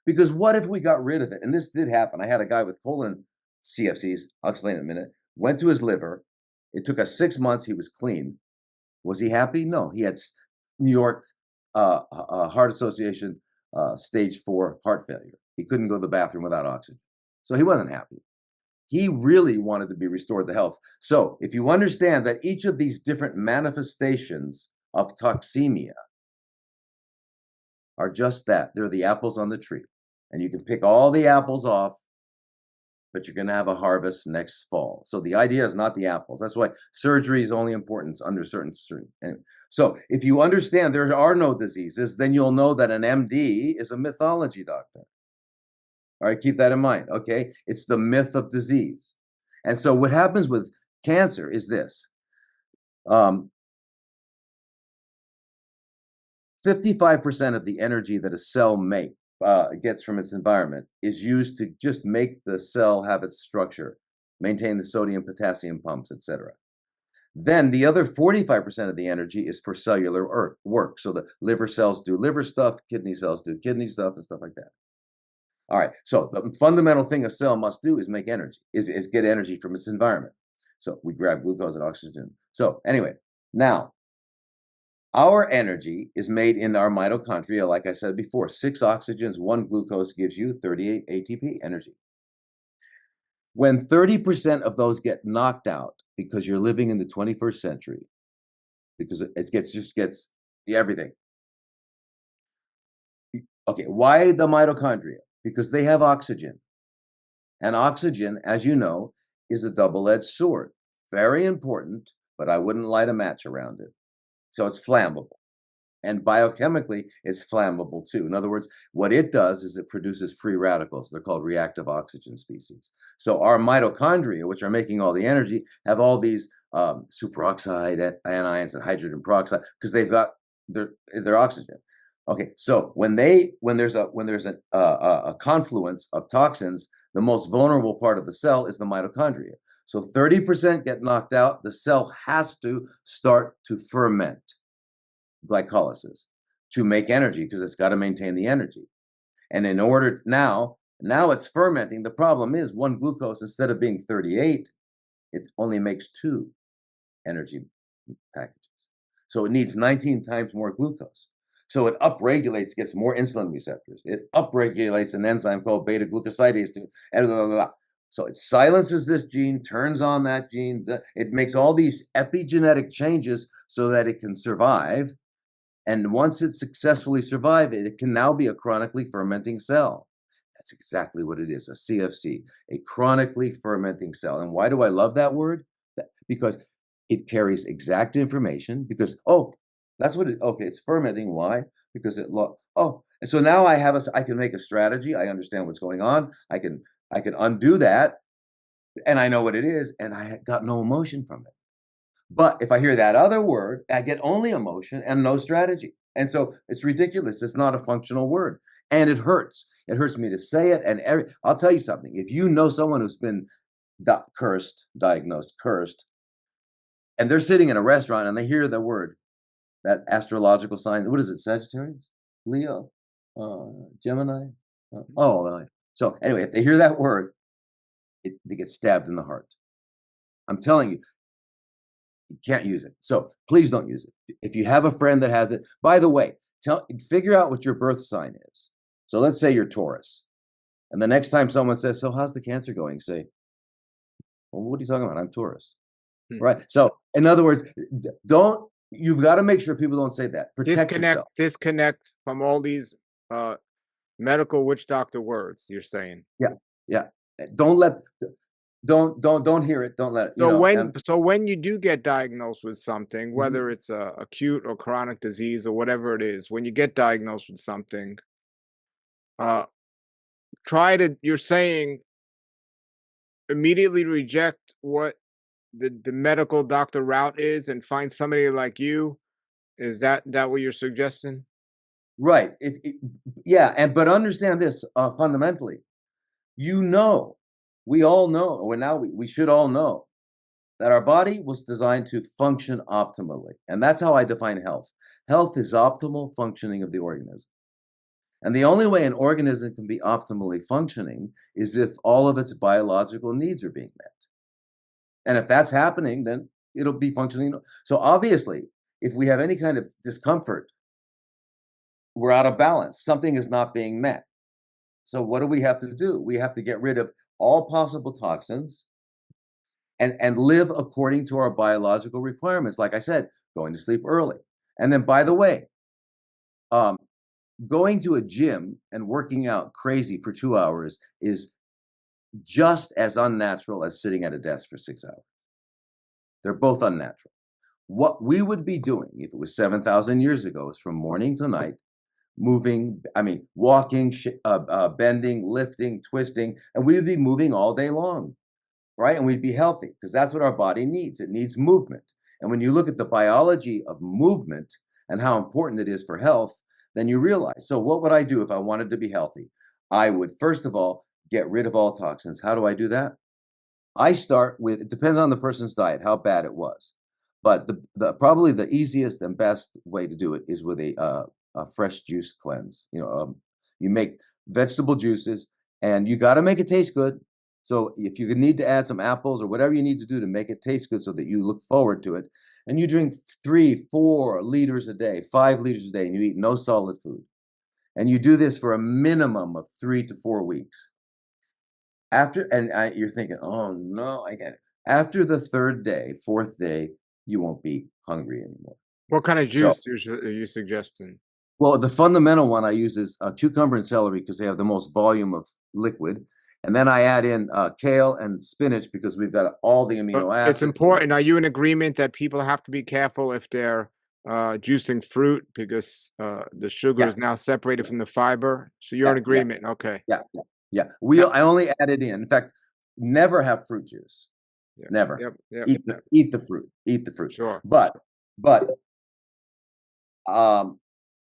Because what if we got rid of it? And this did happen. I had a guy with colon CFCs. I'll explain in a minute. Went to his liver. It took us 6 months. He was clean. Was he happy? No. He had New York Heart Association stage 4 heart failure. He couldn't go to the bathroom without oxygen. So he wasn't happy. He really wanted to be restored to health. So if you understand that each of these different manifestations of toxemia are just that, they're the apples on the tree. And you can pick all the apples off, but you're going to have a harvest next fall. So the idea is not the apples. That's why surgery is only important under certain. Anyway, so if you understand there are no diseases, then you'll know that an MD is a mythology doctor. All right, keep that in mind. Okay, it's the myth of disease. And so what happens with cancer is this. 55% of the energy that a cell gets from its environment is used to just make the cell have its structure, maintain the sodium, potassium pumps, etc. Then the other 45% of the energy is for cellular work. So the liver cells do liver stuff, kidney cells do kidney stuff, and stuff like that. All right. So the fundamental thing a cell must do is make energy, is get energy from its environment. So we grab glucose and oxygen. So anyway, now our energy is made in our mitochondria, like I said before. 6 oxygens, 1 glucose gives you 38 ATP energy. When 30% of those get knocked out because you're living in the 21st century, because it just gets everything. Okay, why the mitochondria? Because they have oxygen. And oxygen, as you know, is a double-edged sword. Very important, but I wouldn't light a match around it. So it's flammable. And biochemically, it's flammable too. In other words, what it does is it produces free radicals. They're called reactive oxygen species. So our mitochondria, which are making all the energy, have all these superoxide anions and hydrogen peroxide because they've got their oxygen. Okay, so when there's a confluence of toxins, the most vulnerable part of the cell is the mitochondria. So 30% get knocked out. The cell has to start to ferment glycolysis to make energy because it's got to maintain the energy. And in order now it's fermenting. The problem is one glucose, instead of being 38, it only makes 2 energy packages. So it needs 19 times more glucose. So it upregulates, gets more insulin receptors. It upregulates an enzyme called beta glucosidase. And blah, blah, blah. So it silences this gene, turns on that gene. It makes all these epigenetic changes so that it can survive. And once it successfully survives, it can now be a chronically fermenting cell. That's exactly what it is, a CFC, a chronically fermenting cell. And why do I love that word? Because it carries exact information. Because, that's what it's fermenting. Why? Because and so now I can make a strategy. I understand what's going on. I can undo that, and I know what it is, and I got no emotion from it. But if I hear that other word, I get only emotion and no strategy. And so it's ridiculous. It's not a functional word. And it hurts. It hurts me to say it. And I'll tell you something. If you know someone who's been diagnosed cursed, and they're sitting in a restaurant and they hear the word, that astrological sign, what is it, Sagittarius? Leo? Gemini? So anyway, if they hear that word, they get stabbed in the heart. I'm telling you, you can't use it. So please don't use it. If you have a friend that has it, by the way, figure out what your birth sign is. So let's say you're Taurus. And the next time someone says, so how's the cancer going? Say, well, what are you talking about? I'm Taurus. Right. So in other words, you've got to make sure people don't say that. Protect yourself. Disconnect from all these medical witch doctor words, you're saying. Yeah. Don't hear it. Don't let it. So when you do get diagnosed with something, whether it's a acute or chronic disease or whatever it is, when you get diagnosed with something, you're saying immediately reject what the medical doctor route is and find somebody like you. Is that what you're suggesting? Right. But understand this fundamentally. We all know, or now we should all know, that our body was designed to function optimally. And that's how I define health. Health is optimal functioning of the organism. And the only way an organism can be optimally functioning is if all of its biological needs are being met. And if that's happening, then it'll be functioning. So obviously, if we have any kind of discomfort, we're out of balance. Something is not being met. So what do we have to do? We have to get rid of all possible toxins and live according to our biological requirements. Like I said, going to sleep early. And then, by the way, going to a gym and working out crazy for 2 hours is just as unnatural as sitting at a desk for 6 hours. They're both unnatural. What we would be doing if it was 7,000 years ago is from morning to night, walking, bending, lifting, twisting, and we would be moving all day long, right? And we'd be healthy because that's what our body needs. It needs movement. And when you look at the biology of movement and how important it is for health, then you realize, so what would I do if I wanted to be healthy? I would, first of all, get rid of all toxins. How do I do that? I start with, it depends on the person's diet, how bad it was. But probably the easiest and best way to do it is with a fresh juice cleanse. You make vegetable juices and you got to make it taste good. So if you need to add some apples or whatever you need to do to make it taste good so that you look forward to it, and you drink 3-4 liters a day, 5 liters a day, and you eat no solid food. And you do this for a minimum of 3 to 4 weeks. You're thinking, oh no, I get it. After the 3rd day, 4th day, you won't be hungry anymore. What kind of juice are you suggesting? Well, the fundamental one I use is cucumber and celery because they have the most volume of liquid. And then I add in kale and spinach because we've got all the amino acids. It's important. Are you in agreement that people have to be careful if they're juicing fruit because the sugar Yeah, is now separated from the fiber. So you're yeah, in yeah, agreement. Okay. yeah, yeah, yeah. Now, I only added in fact, never have fruit juice. yeah. Never. Yep. Yep. Eat the fruit. Eat the fruit. Sure. But um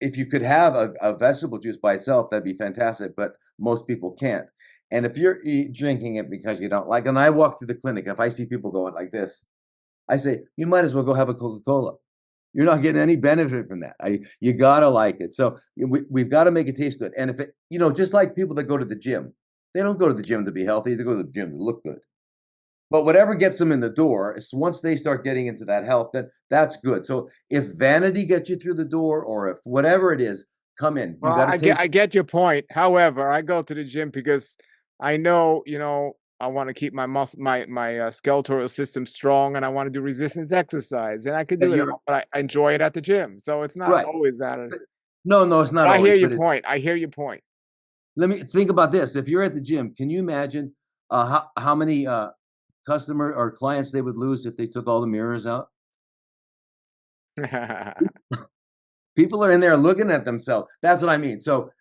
if you could have a vegetable juice by itself, that'd be fantastic, but most people can't. And if you're drinking it because you don't like, and I walk through the clinic, if I see people going like this, I say, you might as well go have a Coca-Cola. You're not getting any benefit from that. You gotta like it. So we've got to make it taste good. And if it, just like people that go to the gym, they don't go to the gym to be healthy. They go to the gym to look good. But whatever gets them in the door is once they start getting into that health, then that's good. So if vanity gets you through the door, or if whatever it is, come in. You Well, got to taste. I get your point. However, I go to the gym because I know, I want to keep my muscle, my skeletal system strong, and I want to do resistance exercise, and I could That do it you're all, but I enjoy it at the gym. So it's not right. always valid. But no, no, it's But not I hear always. your But point. I hear your point. let me think about this. If you're at the gym, can you imagine how many customer or clients they would lose if they took all the mirrors out? People are in there looking at themselves. That's what I mean. So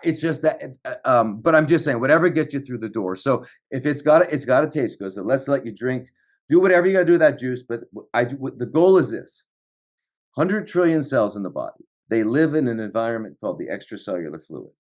it's just that. But I'm just saying, whatever gets you through the door. So if it's got to taste good. So let's let you drink. Do whatever you got to do with that juice. But the goal is this: 100 trillion cells in the body. They live in an environment called the extracellular fluid.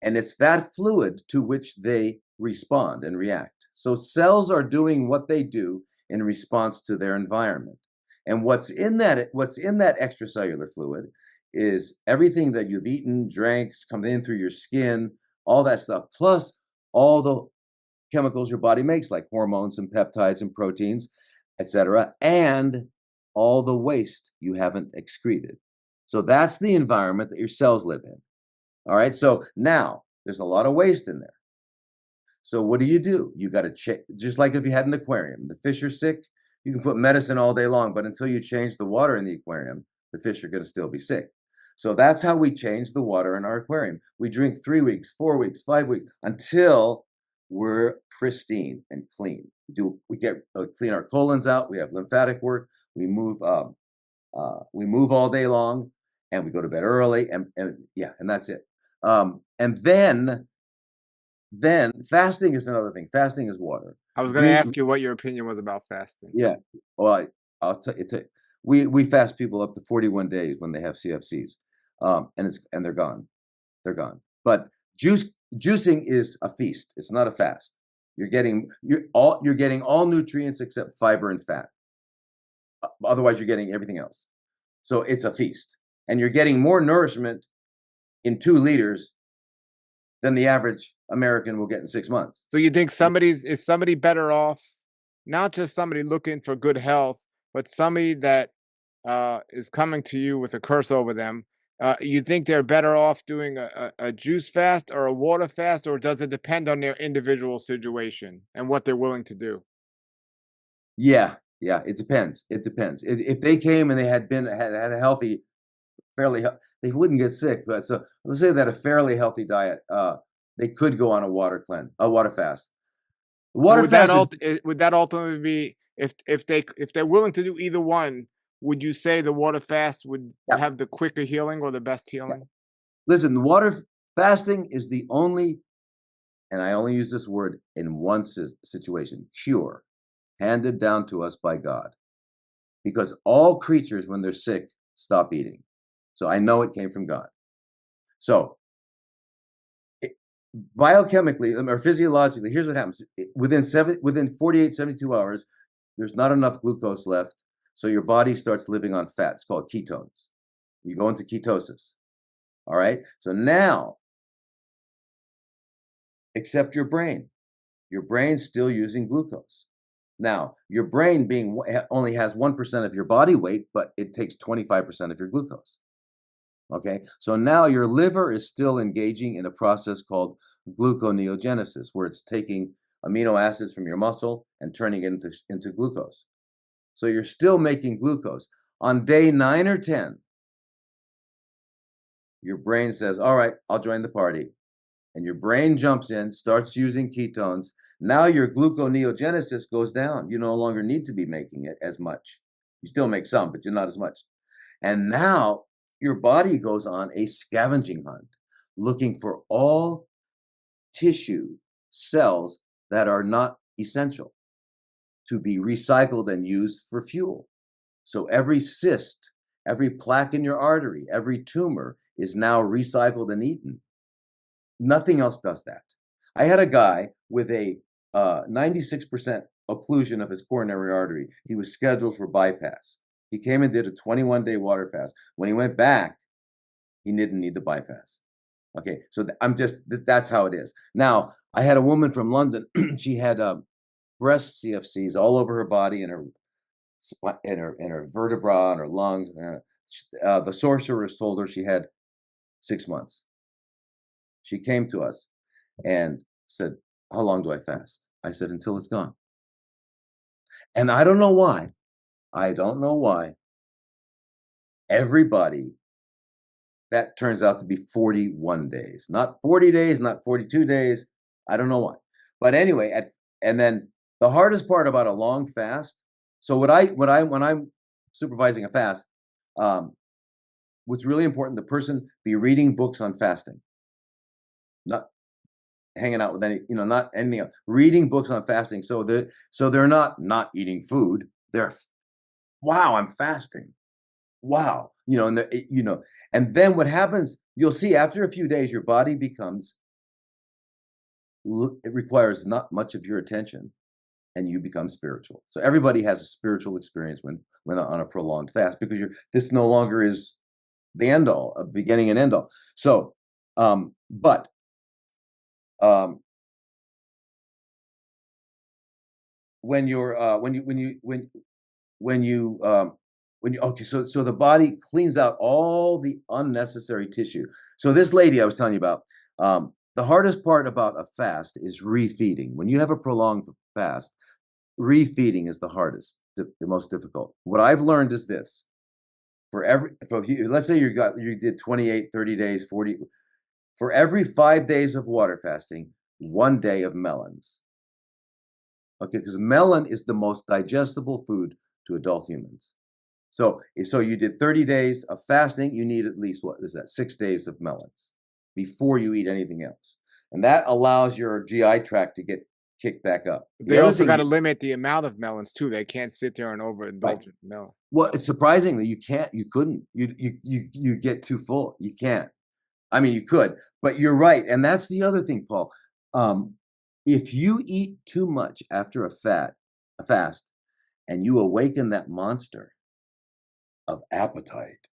And it's that fluid to which they respond and react. So cells are doing what they do in response to their environment. And what's in that extracellular fluid is everything that you've eaten, drank, come in through your skin, all that stuff, plus all the chemicals your body makes, like hormones and peptides and proteins, etc., and all the waste you haven't excreted. So that's the environment that your cells live in. All right. So now there's a lot of waste in there. So what do? You got to check, just like if you had an aquarium, the fish are sick, you can put medicine all day long, but until you change the water in the aquarium, the fish are going to still be sick. So that's how we change the water in our aquarium. We drink 3 weeks, 4 weeks, 5 weeks until we're pristine and clean. We get clean our colons out. We have lymphatic work. We move all day long, and we go to bed early, and that's it. And then fasting is another thing. Fasting is water. I was going to Green, ask you what your opinion was about fasting. yeah. Well, I'll tell you. We fast people up to 41 days when they have CFCs, and they're gone. They're gone. But juicing is a feast. It's not a fast. You're getting all nutrients except fiber and fat. Otherwise, you're getting everything else. So it's a feast, and you're getting more nourishment in 2 liters than the average American will get in 6 months. So you think is somebody better off, not just somebody looking for good health, but somebody that is coming to you with a curse over them? You think they're better off doing a juice fast or a water fast, or does it depend on their individual situation and what they're willing to do? Yeah, yeah, it depends. It depends. If they came and they had a healthy, they wouldn't get sick. But so let's say that a fairly healthy diet, they could go on a water fast. So Water fast is would that ultimately be, if they're willing to do either one, would you say the water fast would yeah, have the quicker healing or the best yeah. healing? Listen, water fasting is the only, and I only use this word in one situation, cure handed down to us by God. Because all creatures, when they're sick, stop eating. So I know it came from God. So biochemically or physiologically, here's what happens. Within 48, 72 hours, there's not enough glucose left. So your body starts living on fat. It's called ketones. You go into ketosis. All right. So now, except your brain. Your brain's still using glucose. Now, your brain only has 1% of your body weight, but it takes 25% of your glucose. Okay, so now your liver is still engaging in a process called gluconeogenesis, where it's taking amino acids from your muscle and turning it into glucose. So you're still making glucose. On day 9 or 10, your brain says, all right, I'll join the party. And your brain jumps in, starts using ketones. Now your gluconeogenesis goes down. You no longer need to be making it as much. You still make some, but you're not as much. And now your body goes on a scavenging hunt, looking for all tissue cells that are not essential to be recycled and used for fuel. So every cyst, every plaque in your artery, every tumor is now recycled and eaten. Nothing else does that. I had a guy with a 96% occlusion of his coronary artery. He was scheduled for bypass. He came and did a 21-day water fast. When he went back, he didn't need the bypass. Okay, so that's how it is. Now, I had a woman from London. She had breast CFCs all over her body and her vertebra and her lungs. The sorceress told her she had 6 months. She came to us and said, "How long do I fast?" I said, "Until it's gone." And I don't know why. I don't know why. Everybody, that turns out to be 41 days, not 40 days, not 42 days. I don't know why. But anyway, and then the hardest part about a long fast. So when I'm supervising a fast, what's really important, the person be reading books on fasting, not hanging out with not anything else. Reading books on fasting, so they're not eating food. They're, wow, I'm fasting. Wow, and then what happens? You'll see after a few days, your body it requires not much of your attention, and you become spiritual. So everybody has a spiritual experience when on a prolonged fast, because this no longer is the end all, a beginning and end all. So, but when you're okay, so the body cleans out all the unnecessary tissue. So this lady I was telling you about, the hardest part about a fast is refeeding. When you have a prolonged fast, refeeding is the hardest, the most difficult. What I've learned is this: let's say you did 28, 30 days, 40, for every 5 days of water fasting, 1 day of melons. Okay, because melon is the most digestible food to adult humans. So you did 30 days of fasting, you need at least, what is that, 6 days of melons before you eat anything else. And that allows your GI tract to get kicked back up. They also got to limit the amount of melons too. They can't sit there and overindulge in melon. Well, surprisingly, you couldn't. You get too full. You can't. I mean, you could, but you're right. And that's the other thing, Paul. If you eat too much after a fast, and you awaken that monster of appetite,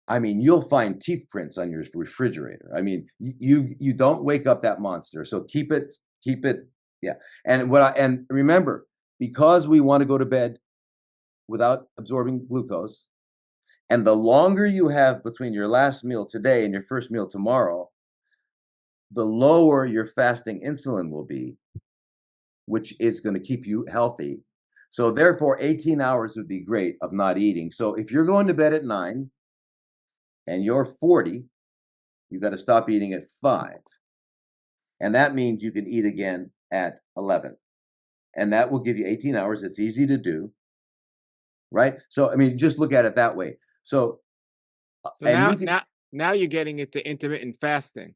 I mean, you'll find teeth prints on your refrigerator. I mean, you don't wake up that monster. So keep it, yeah. And remember, because we want to go to bed without absorbing glucose, and the longer you have between your last meal today and your first meal tomorrow, the lower your fasting insulin will be, which is going to keep you healthy. So therefore, 18 hours would be great of not eating. So if you're going to bed at 9 and you're 40, you got to stop eating at 5. And that means you can eat again at 11. And that will give you 18 hours. It's easy to do, right? So, I mean, just look at it that way. So now you're getting into intermittent fasting.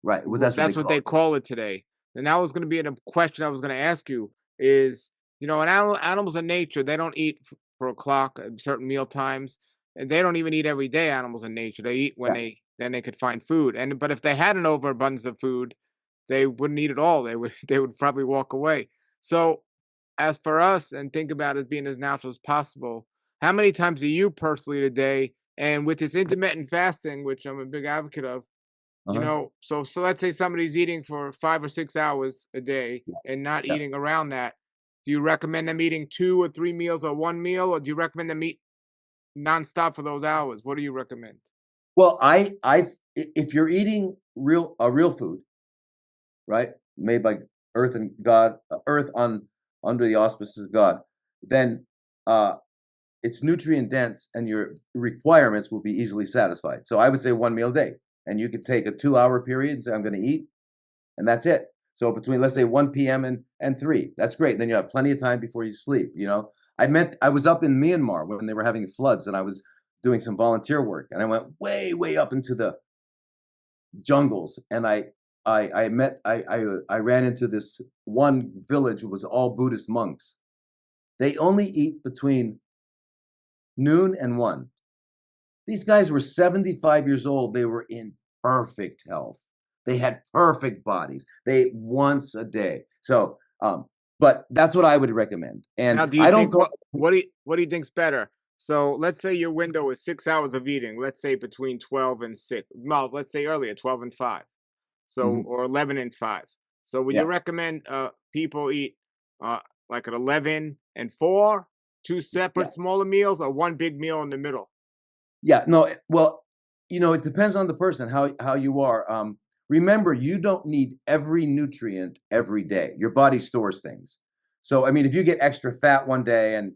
Right. Well, that's what they call it today. And that was going to be a question I was going to ask you is, animals in nature, they don't eat for a clock at certain meal times, and they don't even eat every day. Animals in nature, they eat when they could find food. But if they had an overabundance of food, they wouldn't eat at all. They would probably walk away. So as for us, and think about it being as natural as possible, how many times do you personally a day, and with this intermittent fasting, which I'm a big advocate of, so let's say somebody's eating for 5 or 6 hours a day and not eating around that. Do you recommend them eating 2 or 3 meals or 1 meal, or do you recommend them eat nonstop for those hours? What do you recommend? Well, if you're eating real food, right, made by Earth and God, under the auspices of God, then it's nutrient dense, and your requirements will be easily satisfied. So I would say 1 meal a day, and you could take a 2-hour period and say, I'm going to eat, and that's it. So between, let's say, 1 p.m. and 3, that's great. Then you have plenty of time before you sleep. I was up in Myanmar when they were having floods, and I was doing some volunteer work, and I went way, way up into the jungles, and I ran into this one village. It was all Buddhist monks. They only eat between noon and 1. These guys were 75 years old. They were in perfect health. They had perfect bodies. They ate once a day. So, but that's what I would recommend. Now, And do you I don't think go. what do you think's better? So let's say your window is 6 hours of eating. Let's say between 12 and 6. Well, let's say earlier, 12 and 5. So Mhm. or 11 and 5. So would you Yeah, recommend people eat uh like at 11 and 4, two yeah. separate smaller meals, or one big meal in the middle? Yeah, no, well, it depends on the person, how you are. Remember, you don't need every nutrient every day. Your body stores things. So, I mean, if you get extra fat one day, and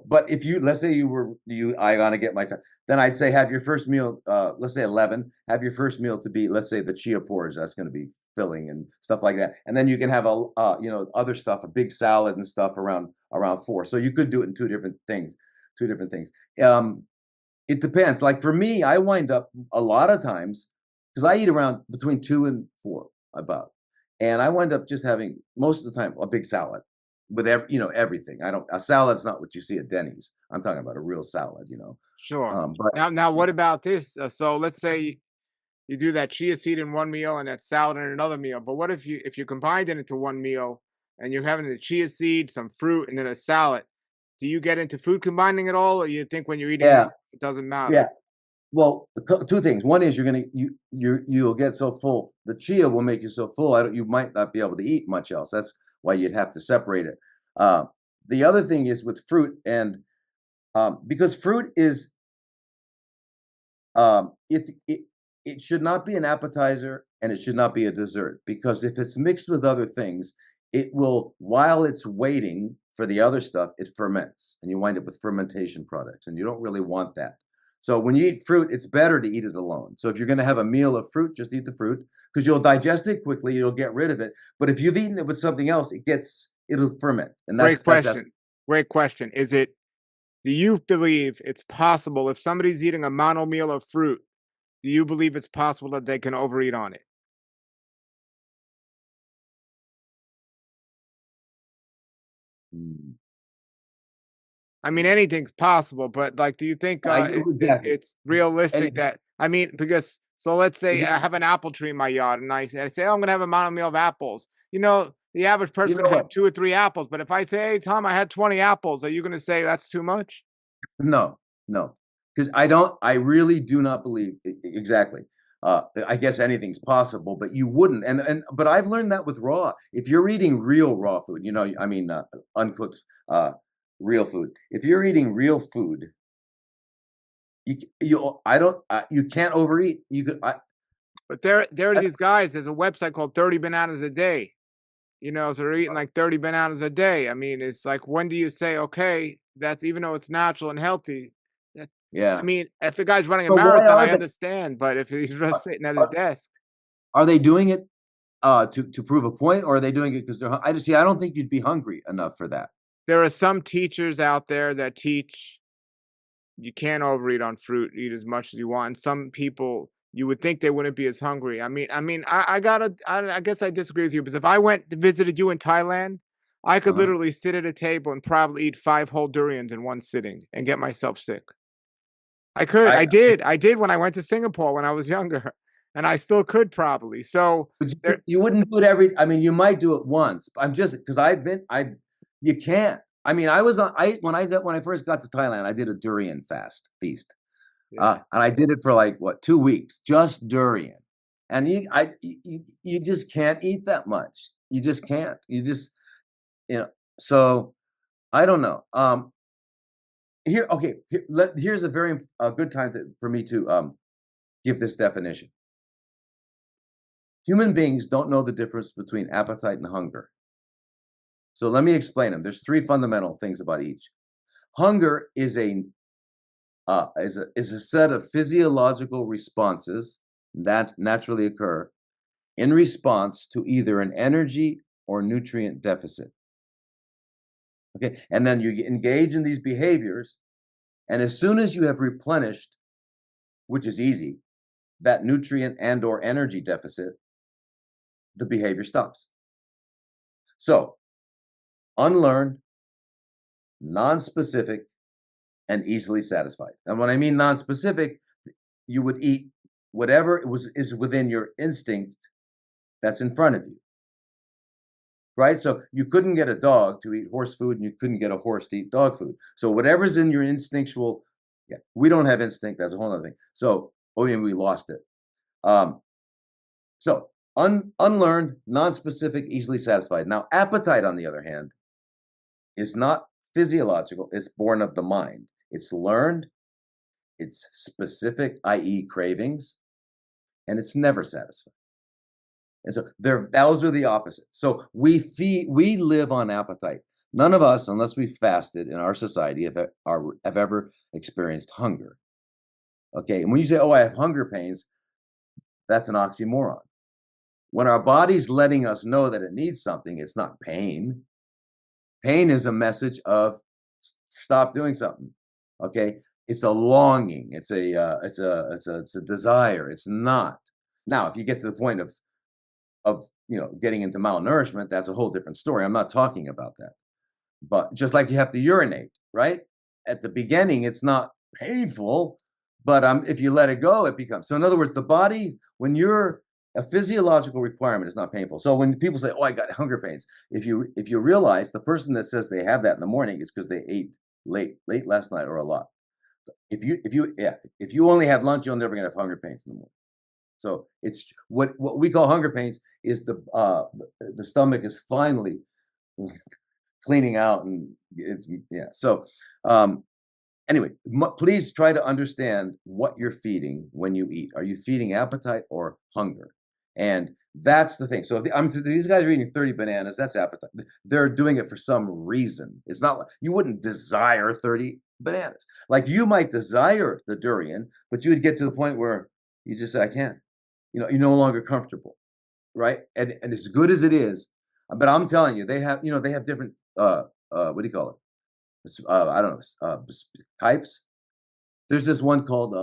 but if you, let's say I want to get my fat, then I'd say have your first meal, let's say 11, have your first meal to be, let's say, the chia porridge. That's going to be filling and stuff like that. And then you can have other stuff, a bbig salad and stuff around 4. So you could do it in two different things. Um, it depends. Like for me, I wind up a lot of times because I eat around between 2 and 4 about, and I wind up just having most of the time a big salad with everything. I don't A salad's not what you see at Denny's. I'm talking about a real salad. Sure. But Now what about this? So let's say you do that chia seed in one meal and that salad in another meal. But what if you combined it into one meal and you're having the chia seed, some fruit, and then a salad? Do you get into food combining at all, or you think when you're eating yeah, it doesn't matter? yeah. Well, two things. One is you'll get so full. The chia will make you so full. You might not be able to eat much else. That's why you'd have to separate it. Uh, the other thing is with fruit, and because fruit is if it should not be an appetizer, and it should not be a dessert, because if it's mixed with other things, it will, while it's waiting for the other stuff, it ferments, and you wind up with fermentation products, and you don't really want that. So when you eat fruit, it's better to eat it alone. So if you're going to have a meal of fruit, just eat the fruit, because you'll digest it quickly, you'll get rid of it. But if you've eaten it with something else, it'll ferment, and Great that's question. Great question. Do you believe it's possible if somebody's eating a mono meal of fruit, do you believe it's possible that they can overeat on it? Mm. I mean, anything's possible, but like, do you think Exactly. it's realistic And that, I mean, because so let's say I have an apple tree in my yard and I say, oh, I'm gonna have a mono meal of apples. The average you person know gonna have what? 2 or 3 apples. But if I say, hey, Tom, I had 20 apples, are you gonna say that's too much? No, no, because I really do not believe exactly. I guess anything's possible, but you wouldn't. But I've learned that with raw. If you're eating real raw food, I mean, uncooked, real food. If you're eating real food, you can't overeat. You could, But there are these guys. There's a website called 30 Bananas a Day. So they're eating like 30 bananas a day. I mean, it's like, when do you say, okay, that's, even though it's natural and healthy? that- I yeah. mean, if the guy's running a So why marathon, are I they? understand. But if he's just Are, sitting at his are desk, are they doing it to prove a point, or are they doing it because they're? I just see. I don't think you'd be hungry enough for that. there are some teachers out there that teach you can't overeat on fruit, eat as much as you want. And some people, you would think they wouldn't be as hungry. I guess I disagree with you, because if I went to visited you in Thailand, I could Uh-huh. literally sit at a table and probably eat 5 whole durians in one sitting and get myself sick. I could. I I did when I went to Singapore when I was younger, and I still could probably. So But there you wouldn't do it every. I mean, you might do it once. I'm just because you can't. I mean, I was on. I when I first got to Thailand, I did a durian feast, yeah. and I did it for like what 2 weeks, just durian, and you just can't eat that much. You just can't. You know. So I don't know. Okay. Here's a very good time for me to give this definition. Human beings don't know the difference between appetite and hunger. So let me explain them. There's three fundamental things about each. Hunger is a set of physiological responses that naturally occur in response to either an energy or nutrient deficit. Okay, and then you engage in these behaviors And as soon as you have replenished, which is easy, that nutrient and or energy deficit, the behavior stops. So unlearned, non-specific, and easily satisfied. And when I mean non-specific, you would eat whatever is within your instinct that's in front of you. Right? So you couldn't get a dog to eat horse food, and you couldn't get a horse to eat dog food. So whatever's in your instinctual, yeah, we don't have instinct. That's a whole other thing. So, we lost it. So unlearned, non-specific, easily satisfied. Now, appetite, on the other hand, is not physiological. It's born of the mind. It's learned, it's specific, i.e. cravings, and it's never satisfied. And so those are the opposites. So we live on appetite. None of us, unless we fasted in our society, have ever experienced hunger. Okay, and when you say, "Oh, I have hunger pains," that's an oxymoron. When our body's letting us know that it needs something, it's not pain. Pain is a message of stop doing something. Okay, it's a longing. It's a desire. It's not. Now, if you get to the point of getting into malnourishment, that's a whole different story. I'm not talking about that. But just like you have to urinate, right? At the beginning, it's not painful, but if you let it go, it becomes. So in other words, the body, when you're a physiological requirement, is not painful. So when people say, "Oh, I got hunger pains," if you realize the person that says they have that in the morning is because they ate late last night or a lot. If you only had lunch, you're never gonna have hunger pains in the morning. So it's what we call hunger pains is the stomach is finally cleaning out, and it's So anyway, please try to understand what you're feeding when you eat. Are you feeding appetite or hunger? And that's the thing. So these guys are eating 30 bananas. That's appetite. They're doing it for some reason. It's not you wouldn't desire 30 bananas. Like you might desire the durian, but you would get to the point where you just say, "I can't." You're no longer comfortable, right? And as good as it is, but I'm telling you, they have different what do you call it? I don't know, types. There's this one called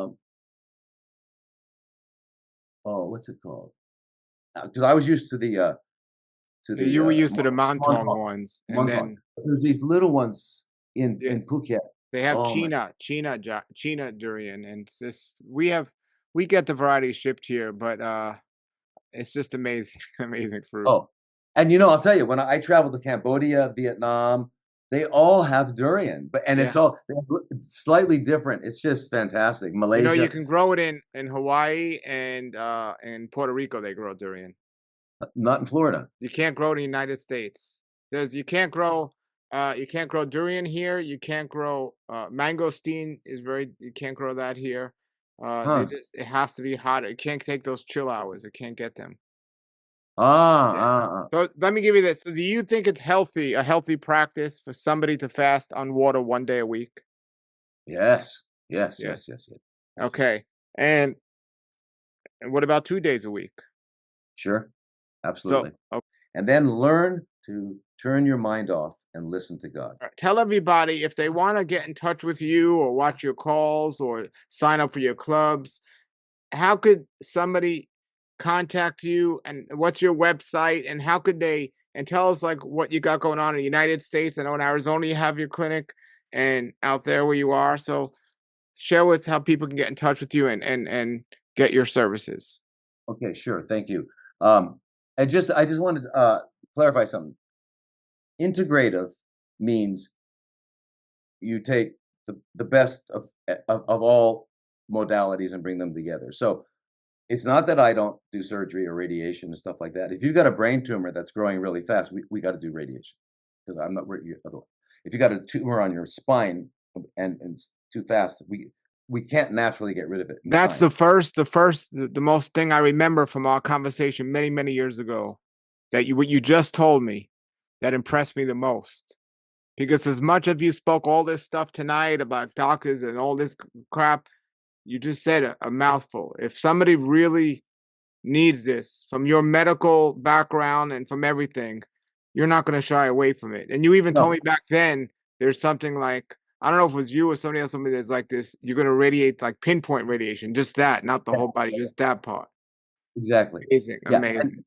oh, what's it called? Because I was used to the Yeah, you were used to the Montong Montong. ones, and Montong. then There's these little ones in yeah, Phuket. they have Oh my! China durian, and it's just we get the variety shipped here, but it's just amazing, amazing fruit. Oh, and I'll tell you, when I traveled to Cambodia, Vietnam, they all have durian, but Yeah. it's all slightly different. It's just fantastic. You Malaysia, can grow it in Hawaii and in Puerto Rico, they grow durian. not in Florida. You can't grow it in the United States. You can't grow durian here. You can't grow mangosteen you can't grow that here. Huh. It has to be hot. It can't take those chill hours. It can't get them. Ah, Yeah. ah, ah. So let me give you this. So do you think it's a healthy practice for somebody to fast on water 1 day a week? Yes. Yes, yes, Yes. yes, yes. Yes. Okay. And what about 2 days a week? Sure. So Absolutely. And then learn to turn your mind off and listen to God. Tell everybody if they want to get in touch with you or watch your calls or sign up for your clubs, how could somebody contact you and what's your website and how could they and tell us like what you got going on in the United States. I know in Arizona you have your clinic and out there where you are. So share with how people can get in touch with you and get your services. Okay, sure. Thank you. Um, I just wanted to clarify something. Integrative means you take the best of all modalities and bring them together. So it's not that I don't do surgery or radiation and stuff like that. If you've got a brain tumor that's growing really fast, we got to do radiation because I'm not otherwise. If you got a tumor on your spine and it's too fast, we can't naturally get rid of it in That's time. the most thing I remember from our conversation many, many years ago that what you just told me that impressed me the most. Because as much as you spoke all this stuff tonight about doctors and all this crap, you just said a mouthful. If somebody really needs this from your medical background and from everything, you're not going to shy away from it. And you even told No, me back then there's something like I don't know if it was you or somebody else, somebody that's like this, you're gonna radiate like pinpoint radiation, just that, not the Yeah, whole body, just that part. exactly. Amazing, Yeah, amazing.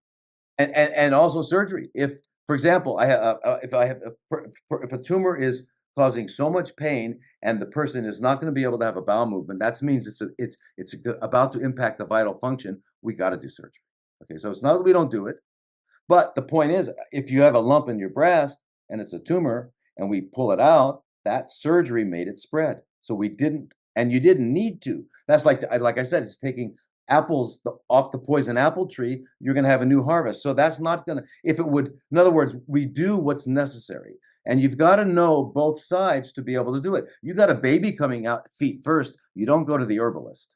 and also surgery. If, for example, I have if I have if a tumor is causing so much pain and the person is not going to be able to have a bowel movement, that means about to impact the vital function. We got to do surgery. Okay, so it's not that we don't do it, but the point is, if you have a lump in your breast and it's a tumor and we pull it out, that surgery made it spread. So we didn't, and you didn't need to. That's like I said, it's taking apples off the poison apple tree. You're going to have a new harvest. So that's not going to, if it would, in other words, we do what's necessary. And you've got to know both sides to be able to do it. You got a baby coming out feet first. You don't go to the herbalist,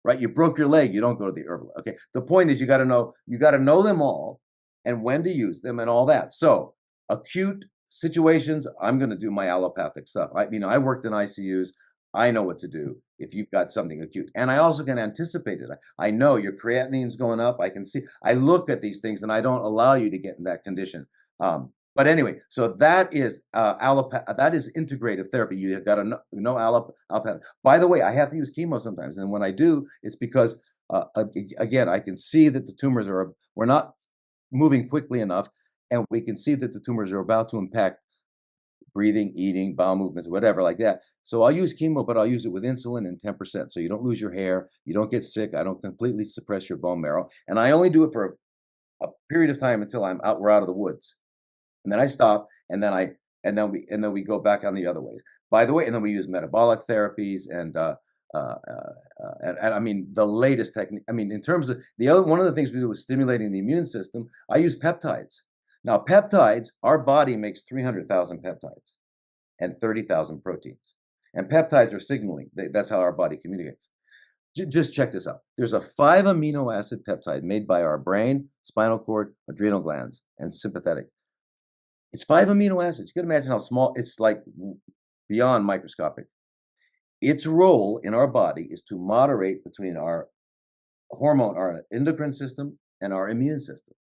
right? You broke your leg. You don't go to the herbalist. Okay. The point is, you got to know them all and when to use them and all that. So acute situations, I'm going to do my allopathic stuff. I worked in ICUs. I know what to do if you've got something acute. And I also can anticipate it. I know your creatinine's going up. I can see, I look at these things and I don't allow you to get in that condition. But anyway, so that is that is integrative therapy. You have got to know allopathic. By the way, I have to use chemo sometimes. And when I do, it's because, again, I can see that the tumors we're not moving quickly enough, and we can see that the tumors are about to impact breathing, eating, bowel movements, whatever like that. So I'll use chemo, but I'll use it with insulin and 10%. So you don't lose your hair, you don't get sick, I don't completely suppress your bone marrow. And I only do it for a period of time until we're out of the woods. And then I stop, and then we go back on the other ways. By the way, and then we use metabolic therapies and I mean the latest technique. I mean, in terms of one of the things we do is stimulating the immune system. I use peptides. Now, peptides, our body makes 300,000 peptides and 30,000 proteins. And peptides are signaling. That's how our body communicates. Just check this out. There's a 5 amino acid peptide made by our brain, spinal cord, adrenal glands, and sympathetic. It's 5 amino acids. You can imagine how small it's, like beyond microscopic. Its role in our body is to moderate between our endocrine system, and our immune system.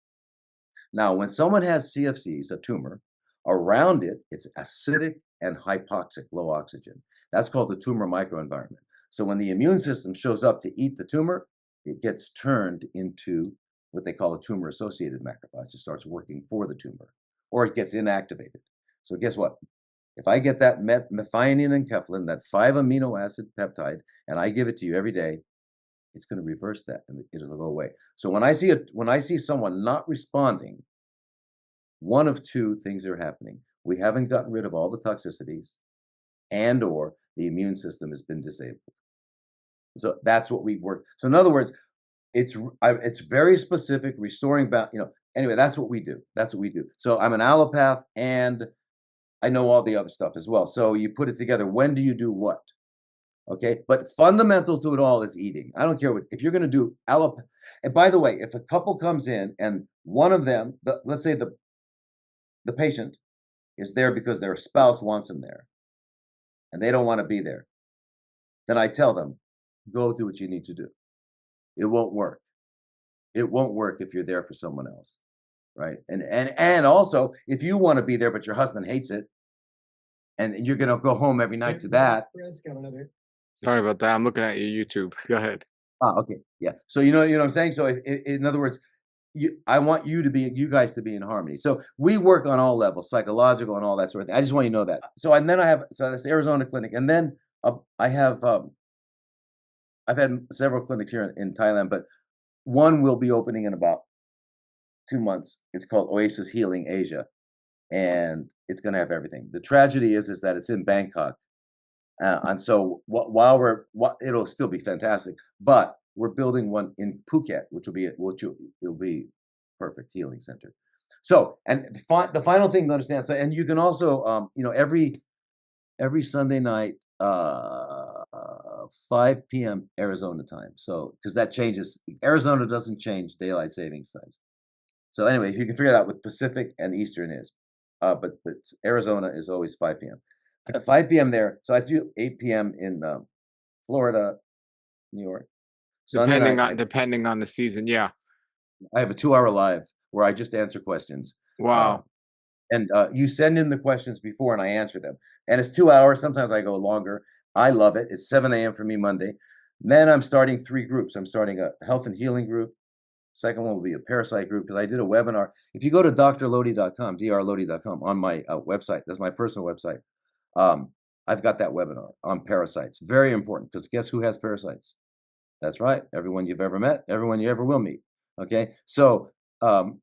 Now, when someone has CFCs, a tumor, around it, it's acidic and hypoxic, low oxygen. That's called the tumor microenvironment. So when the immune system shows up to eat the tumor, it gets turned into what they call a tumor-associated macrophage. It starts working for the tumor, or it gets inactivated. So guess what? If I get that methionine and enkephalin, that 5 amino acid peptide, and I give it to you every day, it's going to reverse that and it'll go away. So when I see someone not responding, one of two things are happening. We haven't gotten rid of all the toxicities, and or the immune system has been disabled. So that's what we work. So in other words, it's very specific, restoring anyway, that's what we do. That's what we do. So I'm an allopath and I know all the other stuff as well. So you put it together. When do you do what? Okay, but fundamental to it all is eating. I don't care if you're going to do allopath. And by the way, if a couple comes in and one of them, let's say the patient is there because their spouse wants them there, and they don't want to be there, then I tell them, go do what you need to do. It won't work. It won't work if you're there for someone else, right? And also, if you want to be there but your husband hates it, and you're going to go home every night to that. Sorry about that. I'm looking at your YouTube. Go ahead. Okay, yeah. So you know what I'm saying. So in other words, I want you guys to be in harmony. So we work on all levels, psychological and all that sort of thing. I just want you to know that. So and then that's Arizona clinic, and then I have I've had several clinics here in Thailand, but one will be opening in about 2 months. It's called Oasis Healing Asia, and it's going to have everything. The tragedy is that it's in Bangkok. And so it'll still be fantastic, but we're building one in Phuket, which will be perfect healing center. So, and the final thing to understand. So, and you can also, every Sunday night, 5 p.m. Arizona time. So, because that changes, Arizona doesn't change daylight savings times. So anyway, if you can figure that out what Pacific and Eastern is, but Arizona is always 5 p.m. At 5 p.m. there, so I do 8 p.m. in Florida, New York. Sunday night, Depending on the season, yeah. I have a 2-hour live where I just answer questions. Wow. And you send in the questions before and I answer them. And it's 2 hours. Sometimes I go longer. I love it. It's 7 a.m. for me Monday. Then I'm starting 3 groups. I'm starting a health and healing group. Second one will be a parasite group because I did a webinar. If you go to drlodi.com, drlodi.com on my website, that's my personal website. I've got that webinar on parasites. Very important because guess who has parasites? That's right. Everyone you've ever met, everyone you ever will meet. Okay. So there'll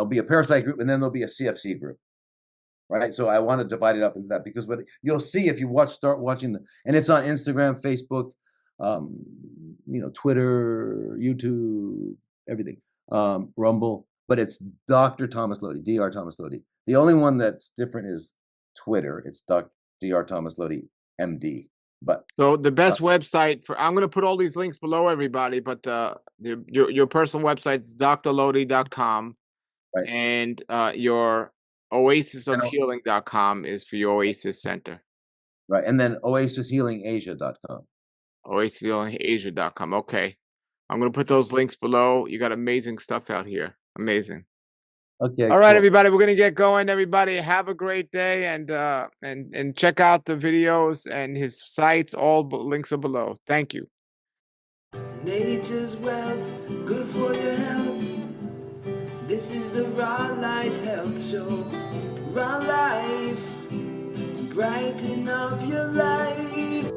be a parasite group and then there'll be a CFC group. Right. So I want to divide it up into that because what you'll see if you start watching and it's on Instagram, Facebook, Twitter, YouTube, everything, Rumble, but it's Dr. Thomas Lodi, Dr. Thomas Lodi. The only one that's different is Twitter. It's Dr. Thomas Lodi, MD. But So the best website for, I'm going to put all these links below everybody, but your personal website is drlodi.com, right. and your oasisofhealing.com is for your Oasis Center. Right. And then oasishealingasia.com. oasishealingasia.com. Okay. I'm going to put those links below. You got amazing stuff out here. Amazing. Okay. All right, cool. everybody, we're going to get going. Everybody, have a great day, and check out the videos and his sites. All links are below. Thank you. Nature's wealth, good for your health. This is the Raw Life Health Show. Raw Life, brighten up your life.